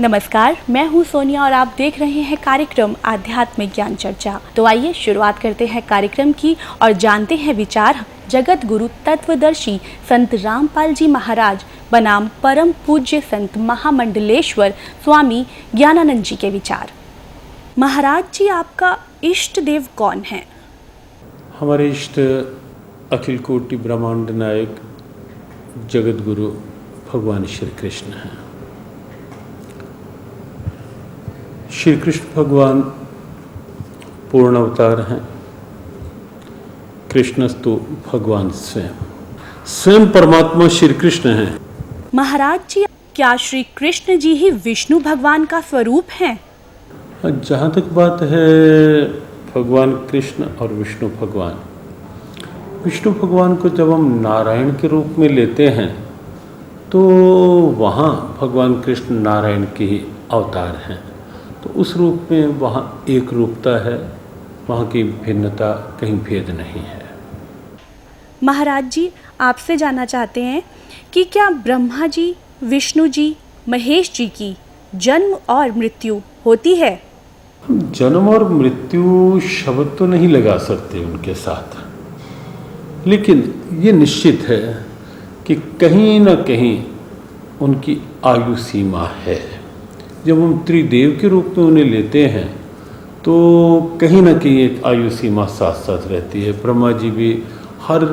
नमस्कार, मैं हूं सोनिया और आप देख रहे हैं कार्यक्रम आध्यात्मिक ज्ञान चर्चा। तो आइए शुरुआत करते हैं कार्यक्रम की और जानते हैं विचार जगत गुरु तत्वदर्शी संत रामपाल जी महाराज बनाम परम पूज्य संत महामंडलेश्वर स्वामी ज्ञानानंद जी के विचार। महाराज जी, आपका इष्ट देव कौन है? हमारे इष्ट अखिल कोटि ब्रह्मांड नायक जगत गुरु भगवान श्री कृष्ण हैं। श्री कृष्ण भगवान पूर्ण अवतार हैं। कृष्णस्तु भगवान स्वयं परमात्मा श्री कृष्ण हैं। महाराज जी, क्या श्री कृष्ण जी ही विष्णु भगवान का स्वरूप हैं? जहाँ तक बात है भगवान कृष्ण और विष्णु भगवान को जब हम नारायण के रूप में लेते हैं तो वहाँ भगवान कृष्ण नारायण के ही अवतार हैं। तो उस रूप में वहाँ एक रूपता है, वहाँ की भिन्नता कहीं भेद नहीं है। महाराज जी, आपसे जानना चाहते हैं कि क्या ब्रह्मा जी, विष्णु जी, महेश जी की जन्म और मृत्यु होती है? हम जन्म और मृत्यु शब्द तो नहीं लगा सकते उनके साथ, लेकिन ये निश्चित है कि कहीं ना कहीं उनकी आयु सीमा है। जब हम त्रिदेव के रूप में उन्हें लेते हैं तो कहीं ना कहीं एक आयु सीमा साथ साथ रहती है। ब्रह्मा जी भी हर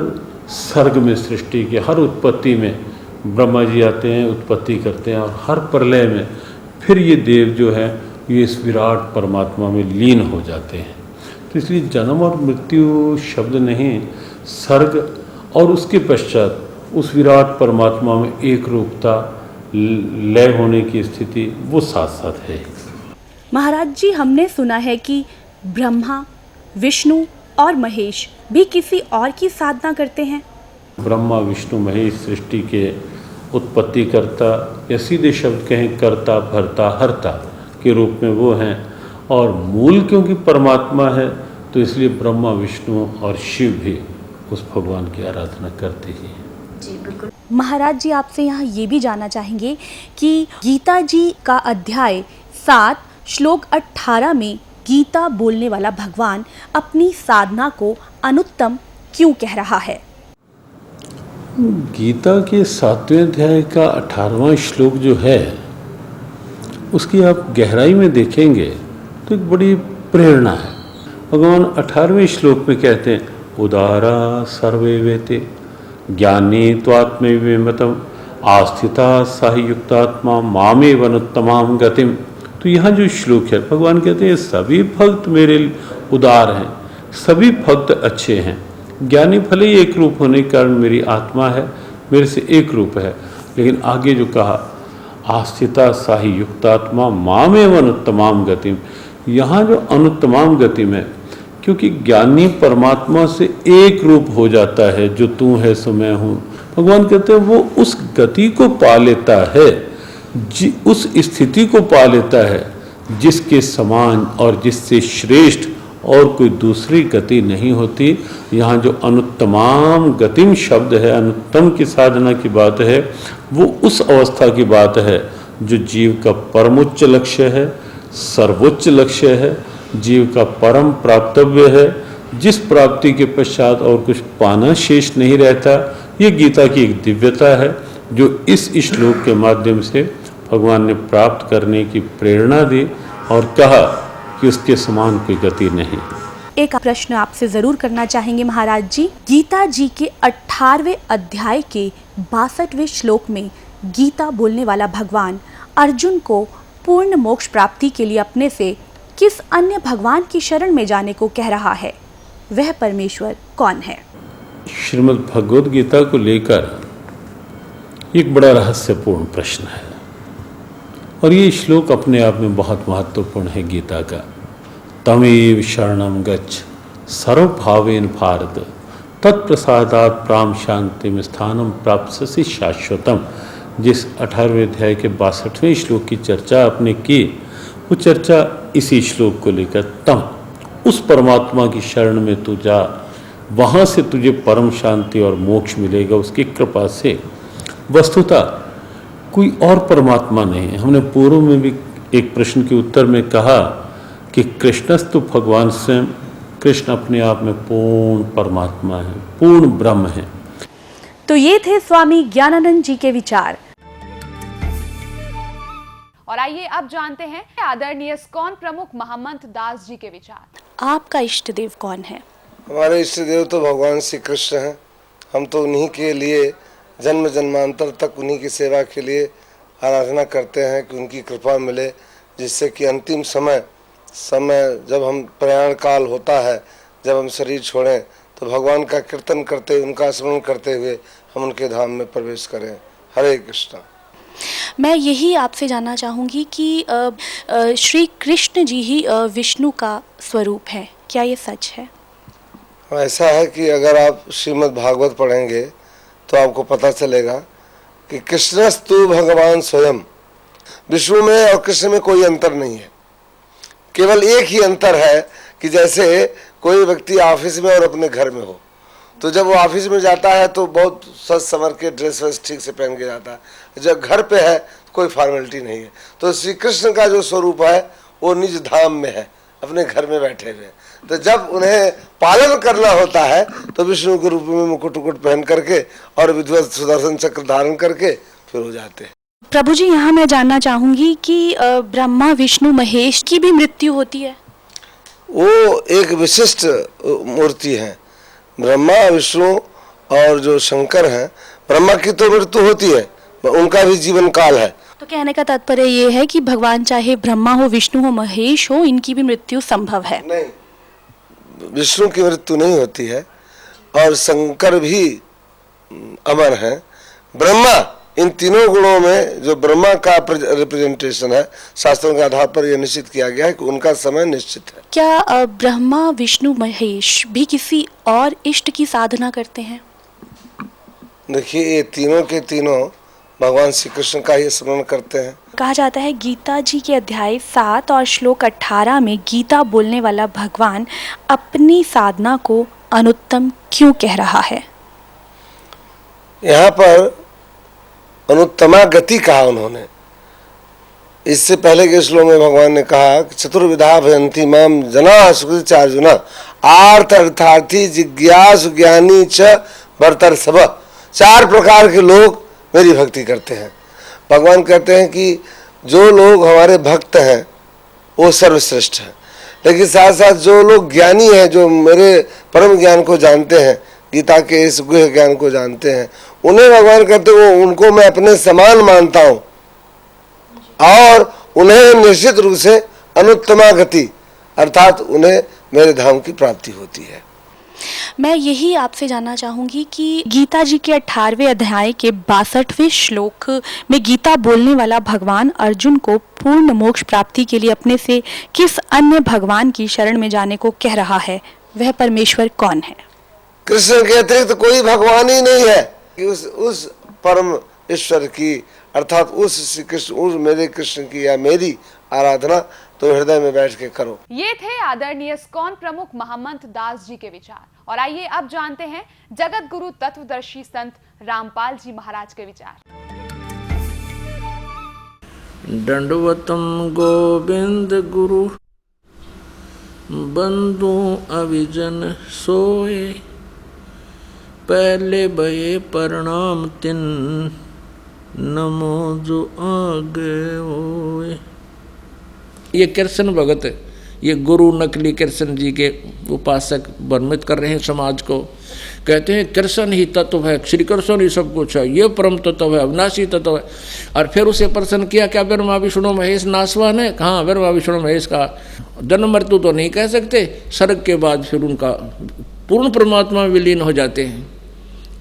सर्ग में, सृष्टि के हर उत्पत्ति में ब्रह्मा जी आते हैं, उत्पत्ति करते हैं, और हर प्रलय में फिर ये देव जो है ये इस विराट परमात्मा में लीन हो जाते हैं। तो इसलिए जन्म और मृत्यु शब्द नहीं, सर्ग और उसके पश्चात उस विराट परमात्मा में एक रूपता, लय होने की स्थिति वो साथ साथ है। महाराज जी, हमने सुना है कि ब्रह्मा, विष्णु और महेश भी किसी और की साधना करते हैं। ब्रह्मा, विष्णु, महेश सृष्टि के उत्पत्ति करता, या सीधे शब्द कहें कर्ता, भरता, हरता के रूप में वो हैं। और मूल क्योंकि परमात्मा है तो इसलिए ब्रह्मा, विष्णु और शिव भी उस भगवान की आराधना करते ही हैं। जी बिल्कुल। महाराज जी, आपसे यहाँ ये भी जानना चाहेंगे कि गीता जी का अध्याय 7 श्लोक 18 में गीता बोलने वाला भगवान अपनी साधना को अनुत्तम क्यों कह रहा है? गीता के 7वें अध्याय का 18वां श्लोक जो है उसकी आप गहराई में देखेंगे तो एक बड़ी प्रेरणा है। भगवान 18वें श्लोक में कहते हैं, उदारा सर्वे वेते ज्ञानी त्वात्मविमतम आस्थिता सायुक्तात्मा मामेव अनुत्तमाम गतिम। तो यहाँ जो श्लोक है भगवान कहते हैं सभी भक्त मेरे उदार हैं, सभी भक्त अच्छे हैं। ज्ञानी भले ही एक रूप होने के कारण मेरी आत्मा है, मेरे से एक रूप है, लेकिन आगे जो कहा आस्थिता साही युक्तात्मा मामेव अनुत्तमाम गतिम, यहाँ जो अनुत्तमाम गतिम है क्योंकि ज्ञानी परमात्मा से एक रूप हो जाता है, जो तू है सो मैं हूँ। भगवान कहते हैं वो उस गति को पा लेता है, उस स्थिति को पा लेता है जिसके समान और जिससे श्रेष्ठ और कोई दूसरी गति नहीं होती। यहाँ जो अनुत्तमाम गतिम शब्द है, अनुत्तम की साधना की बात है, वो उस अवस्था की बात है जो जीव का परमोच्च लक्ष्य है, सर्वोच्च लक्ष्य है, जीव का परम प्राप्तव्य है, जिस प्राप्ति के पश्चात और कुछ पाना शेष नहीं रहता। ये गीता की एक दिव्यता है जो इस श्लोक के माध्यम से भगवान ने प्राप्त करने की प्रेरणा दी और कहा कि उसके समान कोई गति नहीं। एक प्रश्न आपसे जरूर करना चाहेंगे महाराज जी। गीता जी के 18वें अध्याय के 62वें श्लोक में गीता बोलने वाला भगवान अर्जुन को पूर्ण मोक्ष प्राप्ति के लिए अपने से किस अन्य भगवान की शरण में जाने को कह रहा है? वह परमेश्वर कौन है? श्रीमद् भगवद गीता को लेकर एक बड़ा रहस्यपूर्ण प्रश्न है और ये श्लोक अपने आप में बहुत महत्वपूर्ण है गीता का। तमेव शरणं गच्छ सर्वभावेन भारत तत्प्रसादात् प्राम शांतिम स्थानम प्राप्स्यसि शाश्वतम। जिस 18वें अध्याय के 62वें श्लोक की चर्चा आपने की, वो चर्चा इसी श्लोक को लेकर, तम उस परमात्मा की शरण में तू जा, वहाँ से तुझे परम शांति और मोक्ष मिलेगा उसकी कृपा से। वस्तुतः कोई और परमात्मा नहीं है। हमने पूर्व में भी एक प्रश्न के उत्तर में कहा कि कृष्णस्तु भगवान स्वयं, कृष्ण अपने आप में पूर्ण परमात्मा है, पूर्ण ब्रह्म है। तो ये थे स्वामी ज्ञानानंद जी के विचार। और आइए अब जानते हैं आदरणीय इस्कॉन प्रमुख महंत दास जी के विचार। आपका इष्ट देव कौन है? हमारे इष्ट देव तो भगवान श्री कृष्ण हैं। हम तो उन्हीं के लिए जन्म जन्मांतर तक उन्हीं की सेवा के लिए आराधना करते हैं कि उनकी कृपा मिले, जिससे कि अंतिम समय जब हम प्रयाण काल होता है, जब हम शरीर छोड़ें, तो भगवान का कीर्तन करते, उनका स्मरण करते हुए हम उनके धाम में प्रवेश करें। हरे कृष्ण। मैं यही आपसे जानना चाहूँगी कि श्री कृष्ण जी ही विष्णु का स्वरूप है, क्या ये सच है? ऐसा है कि अगर आप श्रीमद् भागवत पढ़ेंगे तो आपको पता चलेगा कि कृष्णस्तु भगवान स्वयं, विष्णु में और कृष्ण में कोई अंतर नहीं है। केवल एक ही अंतर है कि जैसे कोई व्यक्ति ऑफिस में और अपने घर में हो, तो जब वो ऑफिस में जाता है तो बहुत सज संवर के ड्रेस वेस ठीक से पहन के जाता है। जब घर पे है कोई फॉर्मेलिटी नहीं है। तो श्री कृष्ण का जो स्वरूप है वो निज धाम में है, अपने घर में बैठे हुए। तो जब उन्हें पालन करना होता है तो विष्णु के रूप में मुकुट उकुट पहन करके और विधिवत सुदर्शन चक्र धारण करके फिर हो जाते हैं। प्रभु जी, यहाँ मैं जानना चाहूँगी कि ब्रह्मा विष्णु महेश की भी मृत्यु होती है? वो एक विशिष्ट मूर्ति है। ब्रह्मा विष्णु और जो शंकर हैं, ब्रह्मा की तो मृत्यु होती है, उनका भी जीवन काल है। तो कहने का तात्पर्य ये है कि भगवान चाहे ब्रह्मा हो, विष्णु हो, महेश हो, इनकी भी मृत्यु संभव है? नहीं, विष्णु की मृत्यु नहीं होती है और शंकर भी अमर है। ब्रह्मा, इन तीनों गुणों में जो ब्रह्मा का रिप्रेजेंटेशन है, शास्त्रों के आधार पर यह निश्चित किया गया है कि उनका समय निश्चित है। क्या ब्रह्मा विष्णु महेश भी किसी और इष्ट की साधना करते हैं? देखिए, ये तीनों के तीनों भगवान श्री कृष्ण का ही स्मरण करते हैं। कहा जाता है गीता जी के अध्याय 7 और श्लोक 18 में गीता बोलने वाला भगवान अपनी साधना को अनुत्तम क्यों कह रहा है? यहाँ पर अनुत्तमा गति कहा उन्होंने। इससे पहले के श्लोक में भगवान ने कहा कि चतुर्विधा भयंती माम जना सुकृति चार्जुना आर्थ अर्थार्थी जिज्ञासु ज्ञानी च भरतर सब। 4 प्रकार के लोग मेरी भक्ति करते हैं। भगवान कहते हैं कि जो लोग हमारे भक्त हैं वो सर्वश्रेष्ठ हैं, लेकिन साथ साथ जो लोग ज्ञानी हैं, जो मेरे परम ज्ञान को जानते हैं, गीता के इस गुह्य ज्ञान को जानते हैं, उन्हें भगवान कहते हैं उनको मैं अपने समान मानता हूँ और उन्हें निश्चित रूप से अनुत्तमा गति अर्थात उन्हें मेरे धाम की प्राप्ति होती है। मैं यही आपसे जानना चाहूँगी कि गीता जी के 18वें अध्याय के 62वें श्लोक में गीता बोलने वाला भगवान अर्जुन को पूर्ण मोक्ष प्राप्ति के लिए अपने से किस अन्य भगवान की शरण में जाने को कह रहा है? वह परमेश्वर कौन है? कृष्ण के अतिरिक्त तो कोई भगवान ही नहीं है कि उस परम ईश्वर की अर्थात उस श्री कृष्ण, उस मेरे कृष्ण की या मेरी आराधना तो हृदय में बैठ के करो। ये थे आदरणीय इस्कॉन प्रमुख महंत दास जी के विचार। और आइए अब जानते हैं जगत गुरु तत्वदर्शी संत रामपाल जी महाराज के विचार। दंडवतम गोविंद गुरु बंधु अविजन सोए, पहले भये प्रणाम तिन नमो जो आगे होए। ये कृष्ण भगत, ये गुरु नकली कृष्ण जी के उपासक भ्रमित कर रहे हैं समाज को। कहते हैं कृष्ण ही तत्व है, श्री कृष्ण ही सब कुछ है, ये परम तत्व है, अविनाशी तत्व है। और फिर उसे प्रश्न किया क्या ब्रह्मा विष्णु महेश नासवान है? कहाँ ब्रह्मा विष्णु महेश का जन्म मृत्यु तो नहीं कह सकते, स्वर्ग के बाद फिर उनका पूर्ण परमात्मा में विलीन हो जाते हैं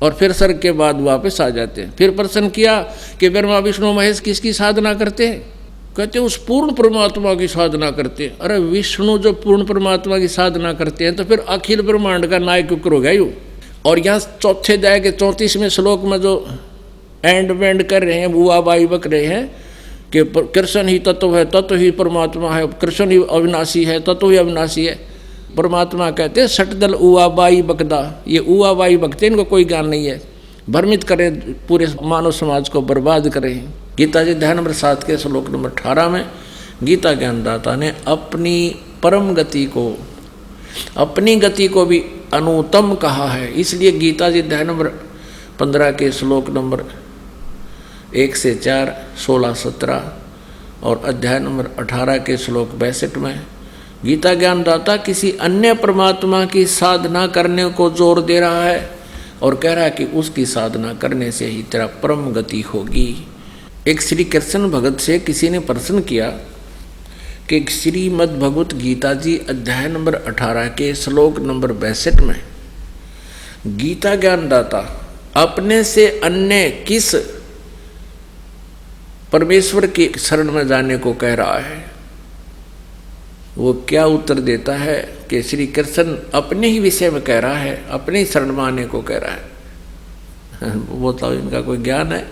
और फिर स्वर्ग के बाद वापस आ जाते हैं। फिर प्रश्न किया कि ब्रह्मा विष्णु महेश किसकी साधना करते हैं? कहते उस पूर्ण परमात्मा की साधना करते हैं। अरे विष्णु जो पूर्ण परमात्मा की साधना करते हैं तो फिर अखिल ब्रह्मांड का नायक क्यों हो गया यूँ? और यहाँ चौथे अध्याय के 34वें श्लोक में जो एंड वेंड कर रहे हैं, बुआ बाई बक रहे हैं कि कृष्ण ही तत्व है, तत्व ही परमात्मा है, कृष्ण ही अविनाशी है, तत्व ही अविनाशी है। परमात्मा कहते हैं सटदल उआ बाई बकदा, ये उआ बाई बकते इनको कोई ज्ञान नहीं है, भ्रमित करें, पूरे मानव समाज को बर्बाद करें। गीता जी अध्याय नंबर 7 के श्लोक नंबर 18 में गीता ज्ञानदाता ने अपनी परम गति को, अपनी गति को भी अनुत्तम कहा है। इसलिए गीता जी अध्याय नंबर 15 के श्लोक नंबर 1 से 4, 16, 17 और अध्याय नंबर 18 के श्लोक 62 में गीता ज्ञानदाता किसी अन्य परमात्मा की साधना करने को जोर दे रहा है और कह रहा है कि उसकी साधना करने से ही तेरा परम गति होगी। एक श्री कृष्ण भगत से किसी ने प्रश्न किया कि श्रीमद् भगवत गीता जी अध्याय नंबर 18 के श्लोक नंबर 62 में गीता ज्ञानदाता अपने से अन्य किस परमेश्वर की शरण में जाने को कह रहा है। वो क्या उत्तर देता है कि श्री कृष्ण अपने ही विषय में कह रहा है, अपने ही शरण में आने को कह रहा है। वो तो इनका कोई ज्ञान है।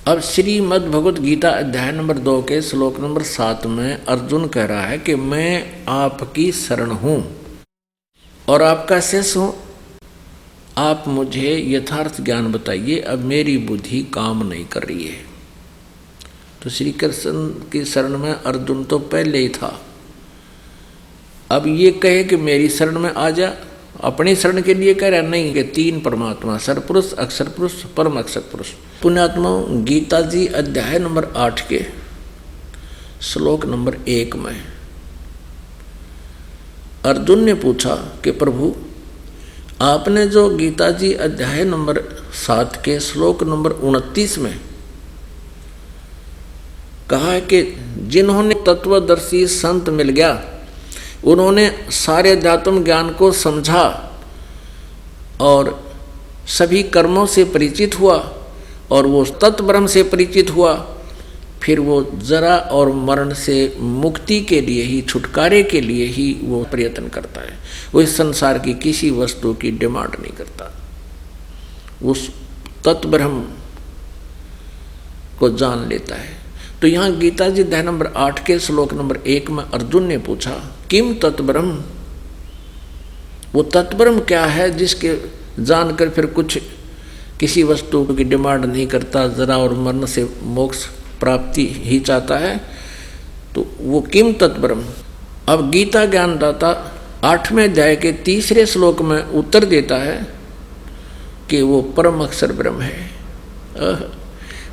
अब श्रीमद् भगवत गीता अध्याय नंबर 2 के श्लोक नंबर 7 में अर्जुन कह रहा है कि मैं आपकी शरण हूँ और आपका शिष्य हूँ, आप मुझे यथार्थ ज्ञान बताइए, अब मेरी बुद्धि काम नहीं कर रही है। तो श्री कृष्ण की शरण में अर्जुन तो पहले ही था, अब ये कहे कि मेरी शरण में आ जा, अपनी शरण के लिए कह रहा नहीं कि 3 परमात्मा, सरपुरुष, अक्षर पुरुष, परम अक्षर पुरुष। पुण्यात्माओं, गीता जी अध्याय नंबर 8 के श्लोक नंबर 1 में अर्जुन ने पूछा कि प्रभु, आपने जो गीता जी अध्याय नंबर 7 के श्लोक नंबर 29 में कहा है कि जिन्होंने तत्वदर्शी संत मिल गया, उन्होंने सारे अध्यात्म ज्ञान को समझा और सभी कर्मों से परिचित हुआ और वो तत्ब्रह्म से परिचित हुआ, फिर वो जरा और मरण से मुक्ति के लिए ही, छुटकारे के लिए ही वो प्रयत्न करता है। वो इस संसार की किसी वस्तु की डिमांड नहीं करता, उस तत्ब्रह्म को जान लेता है। तो यहाँ गीता जी अध्याय नंबर 8 के श्लोक नंबर 1 में अर्जुन ने पूछा किम तत्ब्रह्म, वो तत्ब्रह्म क्या है जिसके जानकर फिर कुछ किसी वस्तु की डिमांड नहीं करता, जरा और मरण से मोक्ष प्राप्ति ही चाहता है, तो वो किम तत्ब्रह्म। अब गीता ज्ञानदाता 8वें अध्याय के 3 श्लोक में उत्तर देता है कि वो परम अक्षर ब्रह्म है।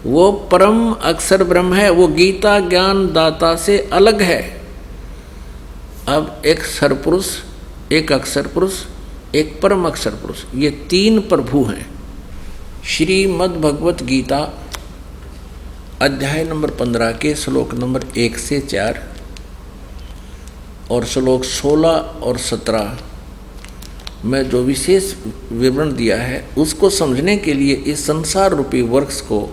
वो परम अक्षर ब्रह्म है, वो गीता ज्ञान दाता से अलग है। अब एक सरपुरुष, एक अक्षर पुरुष, एक परम अक्षर पुरुष, ये 3 प्रभु हैं। श्रीमद् भगवत गीता अध्याय नंबर 15 के श्लोक नंबर 1 से 4 और श्लोक 16 और 17 में जो विशेष विवरण दिया है, उसको समझने के लिए इस संसार रूपी वृक्ष को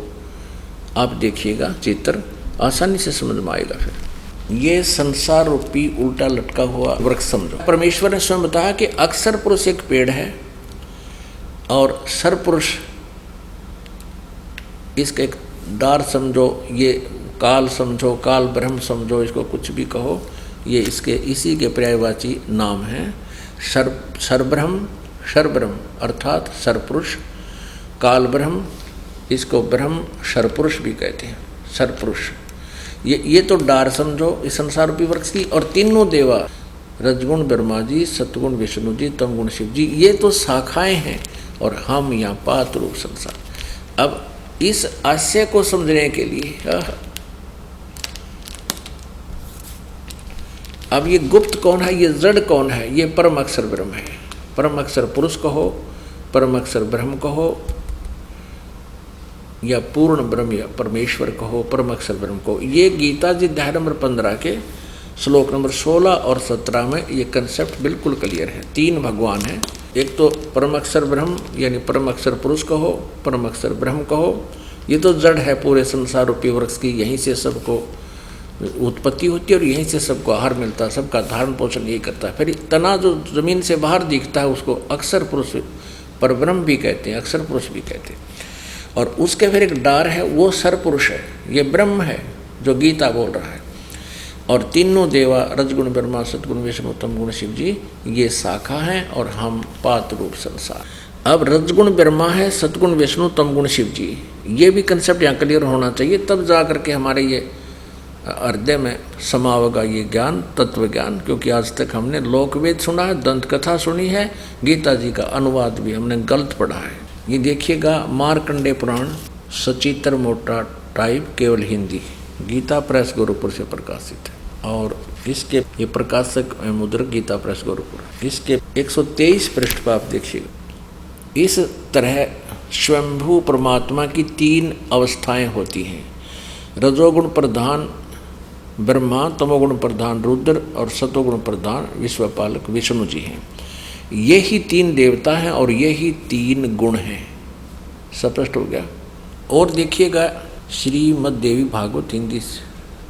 आप देखिएगा, चित्र आसानी से समझ में आएगा। फिर ये संसार रूपी उल्टा लटका हुआ वृक्ष समझो। परमेश्वर ने स्वयं बताया कि अक्षर पुरुष एक पेड़ है और सरपुरुष इसका एक डार समझो, ये काल समझो, काल ब्रह्म समझो, इसको कुछ भी कहो, ये इसके इसी के पर्यायवाची नाम है। सरब्रह्म, सरब्रह्म अर्थात सरपुरुष, काल ब्रह्म, इसको ब्रह्म सरपुरुष भी कहते हैं, सरपुरुष। ये तो डार समझो इस संसार रूपी वृक्ष की। और तीनों देवा, रजगुण ब्रह्मा जी, सतगुण विष्णु जी, तमगुण शिव जी, ये तो शाखाएं हैं और हम यहाँ पात रूप संसार। अब इस आशय को समझने के लिए अब ये गुप्त कौन है, ये जड़ कौन है, ये परम अक्षर ब्रह्म है। परम अक्षर पुरुष कहो, परम अक्षर ब्रह्म कहो, या पूर्ण ब्रह्म या परमेश्वर कहो, परम अक्षर ब्रह्म कहो। ये गीता जी अध्याय नंबर 15 के श्लोक नंबर 16 और 17 में ये कंसेप्ट बिल्कुल क्लियर है। 3 भगवान हैं, एक तो परम अक्षर ब्रह्म यानी परम अक्षर पुरुष कहो, परम अक्षर ब्रह्म कहो। ये तो जड़ है पूरे संसार रूपी वृक्ष की, यहीं से सबको उत्पत्ति होती है और यहीं से सबको आहार मिलता है, सबका धारण पोषण यही करता है। फिर तना जो जमीन से बाहर दिखता है उसको अक्षर पुरुष परब्रह्म भी कहते हैं, अक्षर पुरुष भी कहते हैं। और उसके फिर एक डार है, वो सरपुरुष है, ये ब्रह्म है जो गीता बोल रहा है। और तीनों देवा, रजगुण ब्रह्मा, सतगुण विष्णु, तमगुण शिव जी, ये शाखा हैं और हम पात रूप संसार। अब रजगुण ब्रह्मा है, सतगुण विष्णु, तमगुण शिव जी। ये भी कंसेप्ट यहाँ क्लियर होना चाहिए, तब जा करके हमारे ये हृदय में समा होगा ये ज्ञान, तत्व ज्ञान। क्योंकि आज तक हमने लोकवेद सुना है, दंत कथा सुनी है, गीता जी का अनुवाद भी हमने गलत पढ़ा है। ये देखिएगा मार्कंडेय पुराण सचित्र मोटा टाइप केवल हिंदी, गीता प्रेस गोरखपुर से प्रकाशित है। और इसके ये प्रकाशक मुद्रक गीता प्रेस गोरखपुर, इसके 123 पृष्ठ पर आप देखिएगा। इस तरह स्वयंभू परमात्मा की 3 अवस्थाएं होती हैं, रजोगुण प्रधान ब्रह्मा, तमोगुण प्रधान रुद्र और सतोगुण प्रधान विश्वपालक विष्णु जी हैं। ये ही 3 देवता हैं और ये ही 3 गुण हैं। स्पष्ट हो गया। और देखिएगा श्रीमद् देवी भागवत हिंदी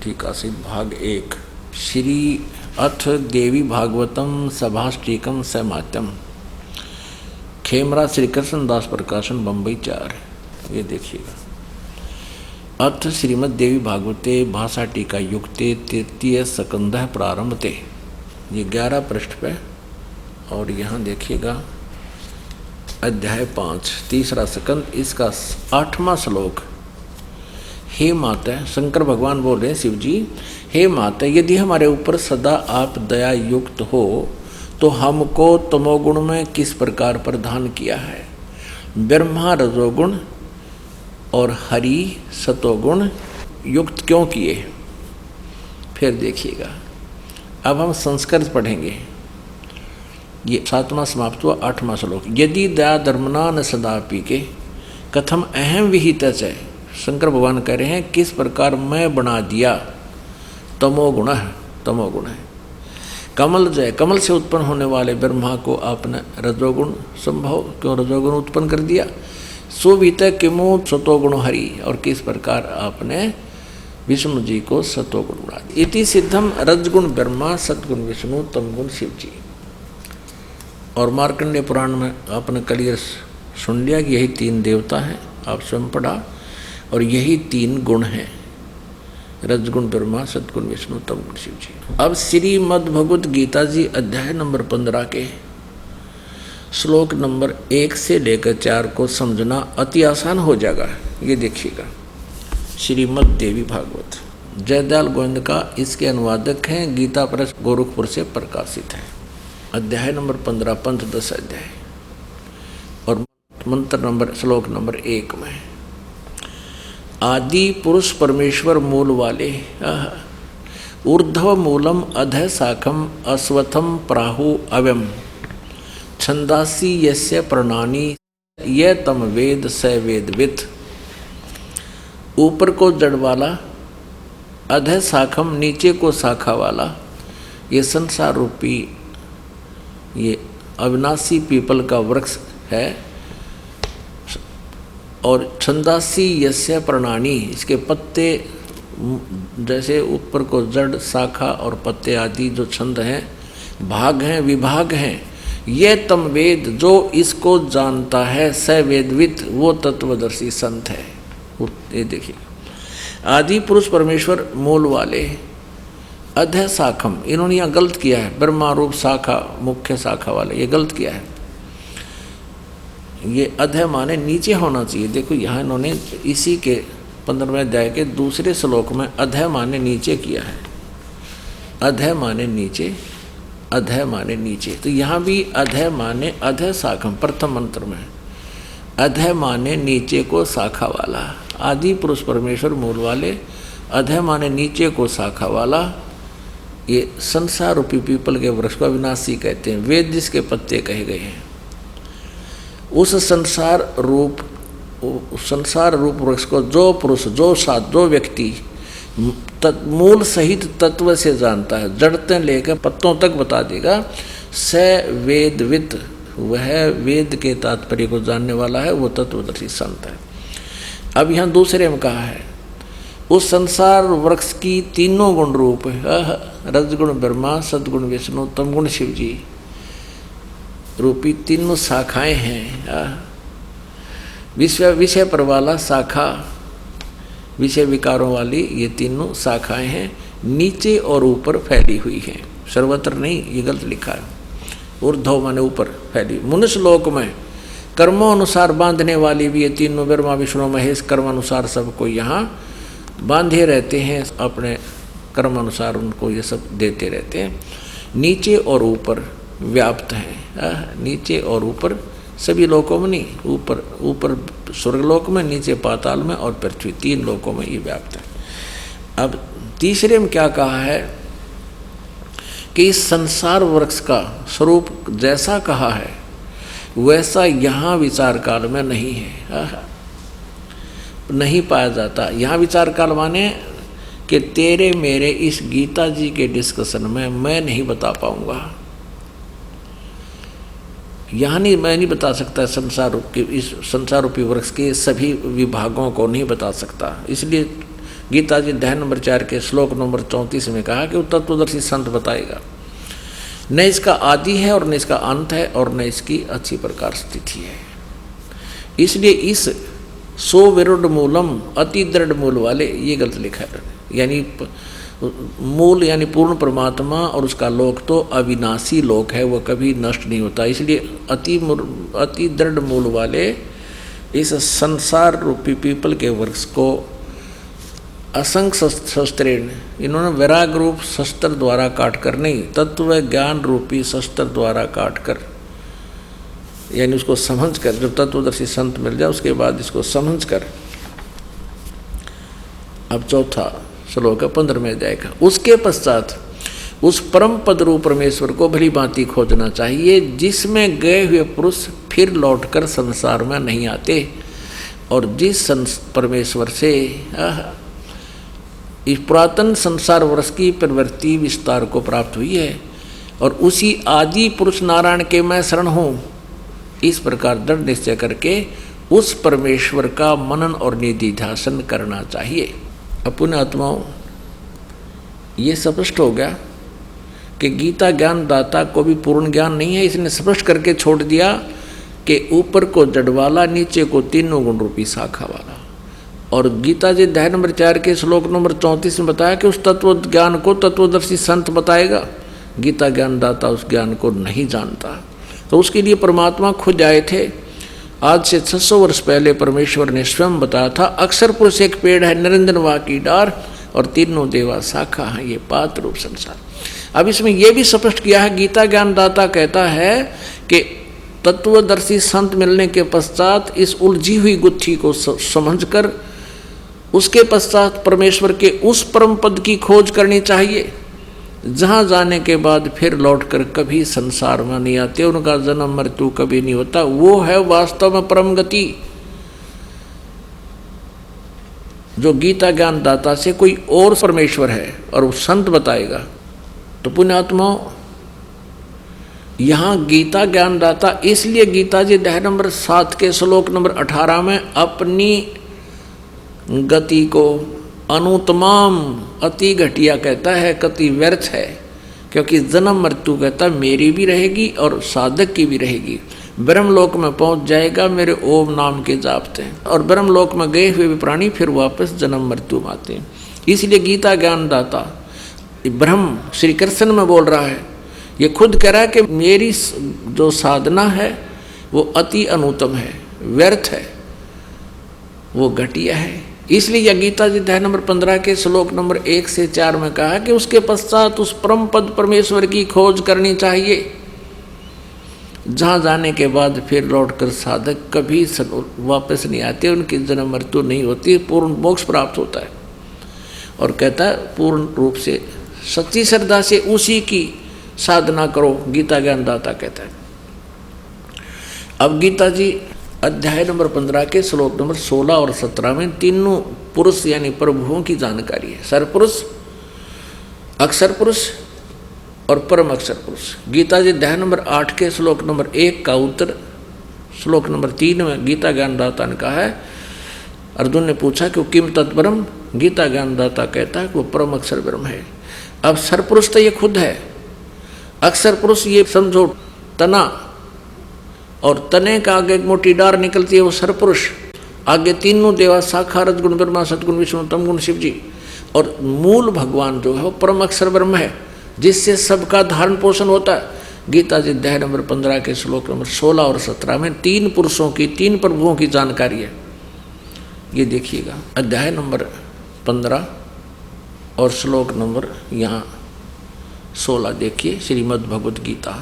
टीकासित भाग 1, श्री अथ देवी भागवतम सभाष्टीकम समात्यम, खेमरा श्री कृष्णदास प्रकाशन बम्बई 4। ये देखिएगा। अथ श्रीमद् देवी भागवते भाषा टीका युक्ते तृतीय स्कंधः प्रारंभते, ये 11 पृष्ठ पे। और यहाँ देखिएगा अध्याय 5 तीसरा स्कंद, इसका 8वां श्लोक। हे माता, शंकर भगवान बोल रहे हैं शिव जी, हे माता, यदि हमारे ऊपर सदा आप दया युक्त हो तो हमको तमोगुण में किस प्रकार प्रदान किया है? ब्रह्मा रजोगुण और हरि सतोगुण युक्त क्यों किए? फिर देखिएगा। अब हम संस्कृत पढ़ेंगे। ये 7वां समाप्त हुआ, 8वां श्लोक। यदि दया धर्मना न सदापि के कथम अहम विहित है। शंकर भगवान कह रहे हैं किस प्रकार मैं बना दिया तमोगुण है, तमोगुण है। कमल जय, कमल से उत्पन्न होने वाले ब्रह्मा को आपने रजोगुण संभव क्यों रजोगुण उत्पन्न कर दिया? सुवित किमु सतोगुण हरि, और किस प्रकार आपने विष्णु जी को सतोगुण बना दिया। इति सिद्धम रजगुण ब्रह्मा, सतगुण विष्णु, तमगुण शिव जी। और मार्कंडेय पुराण में आपने क्लियर सुन लिया कि यही 3 देवता हैं, आप स्वयं पढ़ा, और यही 3 गुण हैं, रजगुण ब्रह्मा, सतगुण विष्णु, तमगुण शिव जी। अब श्रीमद् भगवत गीता जी अध्याय नंबर 15 के श्लोक नंबर 1 से लेकर 4 को समझना अति आसान हो जाएगा। ये देखिएगा, श्रीमद् देवी भागवत जयदयाल गोविंद का इसके अनुवादक हैं, गीता प्रेस गोरखपुर से प्रकाशित है। अध्याय नंबर 15 पंचदश अध्याय, और मंत्र नंबर श्लोक नंबर 1 में आदि पुरुष परमेश्वर मूल वाले, ऊर्ध्व मूलम अधः शाखम अश्वत्थम प्राहु अव्यम, छंदासी यस्य प्रणानी ये तम वेद स वेदवित्। ऊपर को जड़ वाला, अधः शाखम नीचे को शाखा वाला, ये संसार रूपी ये अविनाशी पीपल का वृक्ष है। और छंदासी यस्य प्रणानी, इसके पत्ते जैसे ऊपर को जड़, शाखा और पत्ते आदि जो छंद हैं, भाग हैं, विभाग हैं। ये तम वेद, जो इसको जानता है, स वेदविद, वो तत्वदर्शी संत है। ये देखिए, आदि पुरुष परमेश्वर मूल वाले, अधः शाखम, इन्होंने यहाँ गलत किया है, ब्रह्मा रूप शाखा, मुख्य शाखा वाले, ये गलत किया है। ये अधः माने नीचे होना चाहिए। देखो यहाँ इन्होंने इसी के 15वें अध्याय के दूसरे श्लोक में अधः माने नीचे किया है, अधः माने नीचे, अधः माने नीचे। तो यहाँ भी अधः माने अधः शाखम, प्रथम मंत्र में अधः माने नीचे को शाखा वाला, आदि पुरुष परमेश्वर मूल वाले, अधः माने नीचे को शाखा वाला। ये संसार रूपी पीपल के वृक्ष को अविनाशी कहते हैं, वेद जिसके पत्ते कहे गए हैं। उस संसार रूप वृक्ष को जो पुरुष, जो साध, जो व्यक्ति मूल सहित तत्व से जानता है, जड़ते लेकर पत्तों तक बता देगा, स वेदवित्, वह वेद के तात्पर्य को जानने वाला है, वो तत्वदर्शी संत है। अब यहाँ दूसरे में कहा है, उस संसार वृक्ष की 3 गुण रूप, रजगुण ब्रह्मा, सद्गुण विष्णु, तमगुण शिव जी रूपी 3 शाखाएं हैं। विषय पर वाला शाखा, विषय विकारों वाली ये 3 शाखाएं हैं, नीचे और ऊपर फैली हुई हैं। सर्वत्र नहीं, ये गलत लिखा है। ऊर्ध्व माने ऊपर फैली। मनुष्य लोक में कर्मों अनुसार बांधने वाली भी ये तीनों ब्रह्मा विष्णु महेश कर्म अनुसार सबको यहाँ बांधे रहते हैं, अपने कर्म अनुसार उनको ये सब देते रहते हैं। नीचे और ऊपर व्याप्त हैं, नीचे और ऊपर सभी लोकों में नहीं, ऊपर स्वर्गलोक में, नीचे पाताल में और पृथ्वी, 3 लोकों में ये व्याप्त है। अब तीसरे में क्या कहा है कि इस संसार वृक्ष का स्वरूप जैसा कहा है वैसा यहाँ विचार काल में नहीं है, नहीं पाया जाता। यहाँ विचार काल माने कि तेरे मेरे इस गीता जी के डिस्कशन में मैं नहीं बता पाऊंगा, यहाँ नहीं, मैं नहीं बता सकता संसार रूप के, इस संसार रूपी वृक्ष के सभी विभागों को नहीं बता सकता। इसलिए गीता जी अध्याय नंबर 4 के श्लोक नंबर 34 में कहा कि वो तत्वदर्शी संत बताएगा, न इसका आदि है और न इसका अंत है और न इसकी अच्छी प्रकार स्थिति है। इसलिए इस सो विरुद्ध मूलम अति दृढ़ मूल वाले, ये गलत लिखा है, यानी मूल यानी पूर्ण परमात्मा और उसका लोक तो अविनाशी लोक है, वो कभी नष्ट नहीं होता। इसलिए अति दृढ़ मूल वाले इस संसार रूपी पीपल के वृक्ष को असंख्य शस्त्रेण, इन्होंने वैराग रूप शस्त्र द्वारा काट कर नहीं, तत्व ज्ञान रूपी शस्त्र द्वारा काट कर, यानी उसको समझ कर, जब तत्वदर्शी संत मिल जाए उसके बाद इसको समझ कर। अब चौथा श्लोक 15वें अध्याय का, उसके पश्चात उस परम पद रूप परमेश्वर को भली भांति खोजना चाहिए जिसमें गए हुए पुरुष फिर लौटकर संसार में नहीं आते, और जिस परमेश्वर से इस पुरातन संसार वर्ष की प्रवृत्ति विस्तार को प्राप्त हुई है, और उसी आदि पुरुष नारायण के मैं शरण हूँ, इस प्रकार दृढ़ निश्चय करके उस परमेश्वर का मनन और निधिध्यासन करना चाहिए। पुण्य आत्माओं, ये स्पष्ट हो गया कि गीता ज्ञान दाता को भी पूर्ण ज्ञान नहीं है, इसने स्पष्ट करके छोड़ दिया कि ऊपर को जड़ वाला, नीचे को तीनों गुण रूपी शाखा वाला। और गीता जी अध्याय नंबर 4 के श्लोक नंबर 34 में बताया कि उस तत्व ज्ञान को तत्वदर्शी संत बताएगा, गीता ज्ञान दाता उस ज्ञान को नहीं जानता। तो उसके लिए परमात्मा खुद आए थे। आज से 600 वर्ष पहले परमेश्वर ने स्वयं बताया था, अक्षर पुरुष एक पेड़ है, निरंजन वा की डार, और तीनों देवा शाखा है, ये पात रूप संसार। अब इसमें यह भी स्पष्ट किया है, गीता ज्ञान दाता कहता है कि तत्वदर्शी संत मिलने के पश्चात इस उलझी हुई गुत्थी को समझकर उसके पश्चात परमेश्वर के उस परम पद की खोज करनी चाहिए जहाँ जाने के बाद फिर लौटकर कभी संसार में नहीं आते, उनका जन्म मृत्यु कभी नहीं होता। वो है वास्तव में परम गति, जो गीता ज्ञान दाता से कोई और परमेश्वर है और वो संत बताएगा। तो पुण्यात्माओं, यहाँ गीता ज्ञान दाता इसलिए गीता जी अध्याय नंबर 7 के श्लोक नंबर 18 में अपनी गति को अनुतमाम अति घटिया कहता है, कति व्यर्थ है, क्योंकि जन्म मृत्यु कहता है मेरी भी रहेगी और साधक की भी रहेगी। ब्रह्मलोक में पहुंच जाएगा मेरे ओम नाम के जापते हैं, और ब्रह्मलोक में गए हुए भी प्राणी फिर वापस जन्म मृत्यु में आते हैं। इसलिए गीता ज्ञान दाता ब्रह्म श्री कृष्ण में बोल रहा है, ये खुद कह रहा है कि मेरी जो साधना है वो अति अनुत्तम है, व्यर्थ है, वो घटिया है। इसलिए यह गीता जी अध्याय नंबर 15 के श्लोक नंबर 1 से 4 में कहा कि उसके पश्चात उस परम पद परमेश्वर की खोज करनी चाहिए, जहाँ जाने के बाद फिर लौटकर साधक कभी वापस नहीं आते, उनकी जन्म मृत्यु नहीं होती, पूर्ण मोक्ष प्राप्त होता है। और कहता है पूर्ण रूप से सच्ची श्रद्धा से उसी की साधना करो, गीता ज्ञान दाता कहता है। अब गीता जी अध्याय नंबर 15 के श्लोक नंबर 16 और 17 में तीनों पुरुष यानी प्रभुओं की जानकारी है, सरपुरुष, अक्षर पुरुष और परम अक्षर पुरुष। गीता जी अध्याय नंबर 8 के श्लोक नंबर 1 का उत्तर श्लोक नंबर 3 में गीता ज्ञान दाता ने कहा है। अर्जुन ने पूछा कि वो किम तत्परम, गीता ज्ञान दाता कहता है कि वो परम अक्षर ब्रह्म है। अब सरपुरुष तो ये खुद है, अक्षर पुरुष ये समझो तना, और तने का आगे एक मोटी डार निकलती है वो सरपुरुष, आगे तीनों देवा शाखा रजगुण ब्रह्मा सतगुण विष्णु तमगुण शिव जी, और मूल भगवान जो है वो परम अक्षर ब्रह्म है, जिससे सबका धारण पोषण होता है। गीता जी अध्याय नंबर 15 के श्लोक नंबर 16 और 17 में 3 पुरुषों की 3 प्रभुओं की जानकारी है। ये देखिएगा अध्याय नंबर 15 और श्लोक नंबर यहाँ 16 देखिए श्रीमद् भगवद गीता।